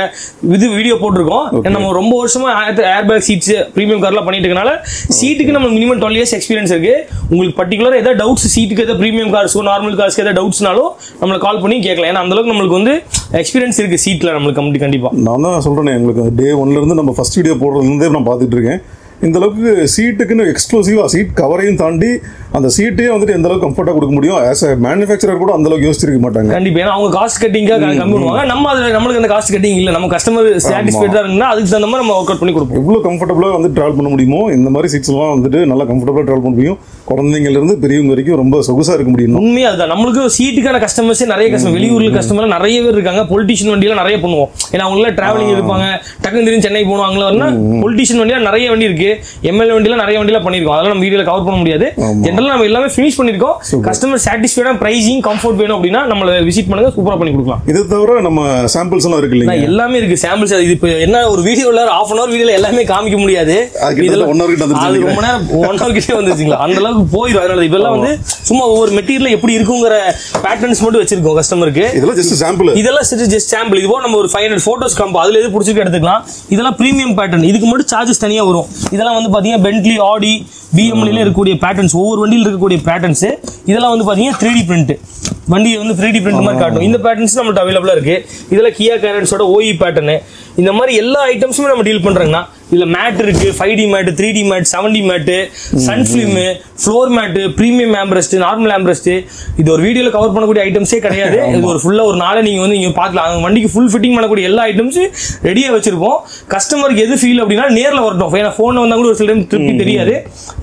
இது வீடியோ போட்டிருக்கோம். நம்ம ரொம்ப வருஷமா ஏர் பேக் சீட்ஸ் பிரீமியம் கார்லாம் பண்ணிட்டு இருக்கனால சீட்டுக்கு நம்ம மினிமம் 12 இயர்ஸ் எக்ஸ்பீரியன்ஸ் இருக்கு. உங்களுக்கு பர்டிகுலர் ஏதாவது டவுட்ஸ் சீட்டுக்கு ஏதாவது பிரீமியம் கார்ஸ்க்கோ நார்மல் கார்ஸ்க்கு ஏதாவது டவுட்ஸ்னாலும் நம்மளை கால் பண்ணி கேட்கலாம். ஏன்னா அந்த அளவுக்கு நம்மளுக்கு வந்து எக்ஸ்பீரியன்ஸ் இருக்கு சீட்ல நம்மளுக்கு கண்டிப்பா. நான் தான் சொல்றேன், எங்களுக்கு டே 1ல இருந்து நம்ம ஃபர்ஸ்ட் வீடியோ போடுறதுலேருந்தே நான் பார்த்துட்டு இருக்கேன். இந்த அளவுக்கு சீட்டுக்குன்னு எக்ஸ்க்ளூசிவா சீட் கவரையும் தாண்டி அந்த சீட்டே வந்துட்டு எந்த அளவுக்கு கம்ஃபர்ட்டா கொடுக்க முடியும். ஆஸ் எ மேனுஃபேக்சரர் கூட அந்த அளவுக்கு யோசிச்சிருக்க மாட்டாங்க. கண்டிப்பா. ஏன்னா அவங்க காஸ்ட் கட்டிங்கா கம்மி பண்ணுவாங்க. நம்ம அதுல நம்மளுக்கு அந்த காஸ்ட் கட்டிங் இல்ல. நம்ம கஸ்டமர் சாட்டிஸ்ஃபைடா இருந்தா அதுக்கு தகுந்த மாதிரி நம்ம ஒர்க் அவுட் பண்ணி கொடுப்போம். எவ்வளவு கம்ஃபர்டபுளா வந்து டிராவல் பண்ண முடியுமோ இந்த மாதிரி சீட்ஸ் எல்லாம் வந்துட்டு நல்லா கம்ஃபர்டபுளா டிராவல் பண்ண முடியும். குழந்தைங்கல இருந்து பெரியவங்க வரைக்கும் ரொம்ப சொகுசா இருக்க முடியும். உண்மையா அதுதான். நம்மளுக்கு சீட்டுக்கான கஸ்டமர்ஸே நிறைய கஸ்டமர் வெளியூர்ல கஸ்டமர் நிறைய பேர் இருக்காங்க. பொலிட்டிஷியன் வண்டியில நிறைய பண்ணுவோம். ஏன்னா அவங்க எல்லாம் டிராவலிங் இருப்பாங்க, டக்குன்னு திடீர்னு சென்னை போகணும், அங்கே வரணும். பொலிட்டிஷியன் வண்டியில நிறைய வண்டி இருக்கு, எம்எல்ஏ வண்டியில நிறைய வண்டியில பண்ணிருக்கோம். அதெல்லாம் நம்ம வீடியோல கவர் பண்ண முடியாது. ஜெனரலா நம்ம எல்லாமே ஃபினிஷ் பண்ணிருக்கோம். கஸ்டமர் சாட்டிஸ்ஃபைடா பிரைசிங் கம்ஃபர்ட் வேணும் அப்படின்னா நம்மள விசிட் பண்ணுங்க, சூப்பரா பண்ணி கொடுக்கலாம். இது தவிர நம்ம சாம்பிள்ஸ் எல்லாம் இருக்கு இல்லையா? எல்லாமே இருக்கு சாம்பிள்ஸ். இது இப்போ என்ன ஒரு வீடியோல 1/2 hour வீடியோல எல்லாமே காமிக்க முடியாது. இதெல்லாம் 1 hour கிட்ட அது ரொம்ப நேரம் 1 hour கிட்டே வந்துருச்சுங்களா. அந்த அளவுக்கு அளவுக்கு போயிடும். அதனால இப்பெல்லாம் வந்து சும்மா ஒவ்வொரு மெட்டீரியல் எப்படி இருக்குங்கிற பேட்டர்ன்ஸ் மட்டும் வச்சிருக்கோம் கஸ்டமருக்கு. இதெல்லாம் ஜஸ்ட் சாம்பிள். இதெல்லாம் ஜஸ்ட் சாம்பிள். இதுவோ நம்ம ஒரு 500 போட்டோஸ் காம்போ அதுல எது பிடிச்சிருக்கு எடுத்துக்கலாம். இதெல்லாம் பிரீமியம் பேட்டர்ன். இதுக்கு மட்டும் சார்ஜஸ் தனியா வரும். இதெல்லாம் வந்து பாத்தீங்கன்னா பென்ட்லி, ஆடி, பிஎம்ல இருக்கக்கூடிய பேட்டர்ன்ஸ், ஒவ்வொரு வண்டியில் இருக்கக்கூடிய பேட்டர்ன்ஸ். இதெல்லாம் வந்து பாத்தீங்கன்னா 3D பிரிண்ட், வண்டியை வந்து 3D பிரிண்ட் மாதிரி காட்டும். இந்த பேட்டர்ன்ஸ் நம்மள்ட்ட அவைலபிளா இருக்கு. இதெல்லாம் கியா கேரன்ஸோட OE பேட்டர்னு. இந்த மாதிரி எல்லா ஐட்டம்ஸுமே நம்ம டீல் பண்றோம்னா இதுல மேட் இருக்கு, 5D mat, 3D mat, 7D mat, sun film, floor mat, premium armrest, normal armrest. இது ஒரு வீடியோல கவர் பண்ணக்கூடிய ஐட்டம்ஸே கிடையாது. இது ஒரு ஃபுல்லா ஒரு நாளை நீங்க வந்து இங்க பார்க்கலாம். அந்த வண்டிக்கு ஃபுல் ஃபிட்டிங் பண்ணக்கூடிய எல்லா ஐட்டம்ஸும் ரெடியா வச்சிருப்போம். கஸ்டமருக்கு எது ஃபீல் அப்படின்னா நேர்ல வரட்டும். ஏன்னா போன்ல வந்தா கூட ஒரு சில டைம் திருப்தி தெரியாது.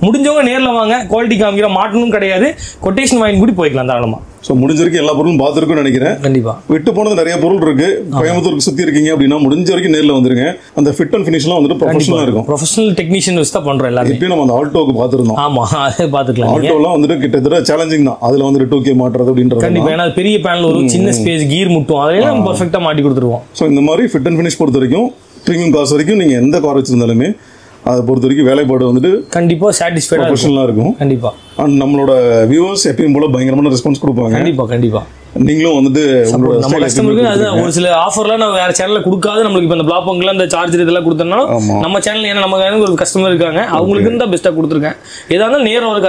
முடிஞ்சவங்க நேர்ல வாங்க, குவாலிட்டி காமிக்கிற மாட்டணும் கிடையாது. கொட்டேஷன் வாங்கி கூட போய்க்கலாம் தாராளமா. ஸோ முடிஞ்ச வரைக்கும் எல்லா பொருளும் பார்த்துருக்குன்னு நினைக்கிறேன். கண்டிப்பா விட்டு போனது நிறைய பொருள் இருக்கு. கோயம்புத்தூருக்கு சுத்தி இருக்கீங்க அப்படின்னா முடிஞ்ச வரைக்கும் நேரில் வந்துருங்க. அந்த ஃபிட் அண்ட் ஃபினிஷ்லாம் வந்துட்டு ப்ரொஃபஷனலா இருக்கும். ப்ரொஃபஷனல் டெக்னீஷியன் வச்சு தான் பண்றோம் எல்லாரும். இப்பயும் நம்ம அந்த ஆல்டோக்கு பார்த்துருந்தோம். ஆமா, அதே பார்த்துக்கலாம். ஆல்டோலாம் வந்துட்டு கிட்டத்தட்ட சேலஞ்சிங் தான். அதுல வந்துட்டு 2K மாட்டுறது அப்படின்றது கண்டிப்பா. ஏன்னா பெரிய பேனல் வரும், சின்ன ஸ்பேஸ், கீர் முட்டும், அதெல்லாம் நம்ம பர்ஃபெக்ட்டா மாட்டி கொடுத்துருவோம். ஸோ இந்த மாதிரி ஃபிட் அண்ட் ஃபினிஷ் பொறுத்த வரைக்கும் ப்ரீமியம் கார்ஸ் வரைக்கும் நீங்க எந்த கார் வச்சிருந்தாலுமே அதை பொறுத்த வரைக்கும் வேலைப்பாடு வந்துட்டு கண்டிப்பா சாட்டிஸ்ஃபைடா ப்ரொஃபஷனலா இருக்கும். கண்டிப்பா. அண்ட் நம்மளோட வியூவர்ஸ் எப்பயும் போல பயங்கரமான ரெஸ்பான்ஸ் கொடுப்பாங்க. கண்டிப்பா கண்டிப்பா. நீங்களும் வந்துட்டு நம்ம கஸ்டமருக்கு அது ஒரு சில ஆஃபர்லாம் நான் வேற சேனல்ல கொடுக்காது. நம்மளுக்கு இப்ப இந்த பிளாக் பங்க்ல இந்த சார்ஜர் இதெல்லாம் கொடுத்தோம்னா நம்ம சேனல், ஏன்னா நம்ம ஒரு கஸ்டமர் இருக்காங்க, அவங்களுக்கு தான் பெஸ்ட்டா கொடுத்துருக்கேன். ஏதா இருந்தாலும் நேரம் ஒரு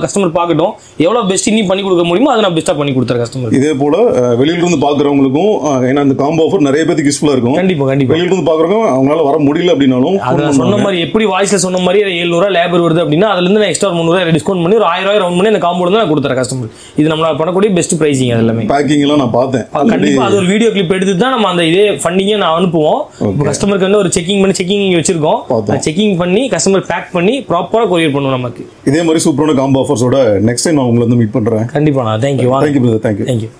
கஸ்டமர் பார்க்கட்டும், எவ்வளவு பெஸ்ட் இன்னி பண்ணி கொடுக்க முடியுமோ அதை நான் பெஸ்ட்டா பண்ணி கொடுத்துறேன் கஸ்டமர். இதே போல வெளியில இருந்து பாக்குறவங்களுக்கும், ஏன்னா இந்த காம்போ ஆஃபர் நிறைய பேருக்கு யூஸ்ஃபுல்லா இருக்கும். கண்டிப்பா கண்டிப்பா. வெளியில இருந்து பாக்குறவங்க அவங்களால வர முடியல அப்படின்னாலும் சொன்ன மாதிரி எப்படி வாய்ஸ்ல சொன்ன மாதிரி 700 லேபர் வருது அப்படின்னா அதுல இருந்து நான் எக்ஸ்ட்ரா 300 டிஸ்கவுண்ட் பண்ணி ஒரு 1000 ரவுண்ட் பண்ணி அந்த காம்போ நான் கொடுத்துறேன் கஸ்டமர். இது நம்மளால பண்ணக்கூடிய பெஸ்ட் பிரைசிங். அது எல்லாமே பேக்கிங் எல்லாம் நான் பார்த்தேன். கண்டிப்பா அது ஒரு வீடியோ கிளிப் எடுத்து தான் நம்ம அந்த இதே ஃபண்டிங்கை நான் அனுப்புவோம். கஸ்டமருக்கு வந்து ஒரு செக்கிங் வச்சிருக்கோம். செக்கிங் பண்ணி கஸ்டமர் பேக் பண்ணி ப்ராப்பரா கொரியர் பண்ணுவோம் நமக்கு. இதே மாதிரி சூப்பரான காம்போ ஆஃபர்ஸோட நெக்ஸ்ட் டைம் நான் உங்களை வந்து மீட் பண்றேன். கண்டிப்பா. தேங்க்யூ. தேங்க்யூ.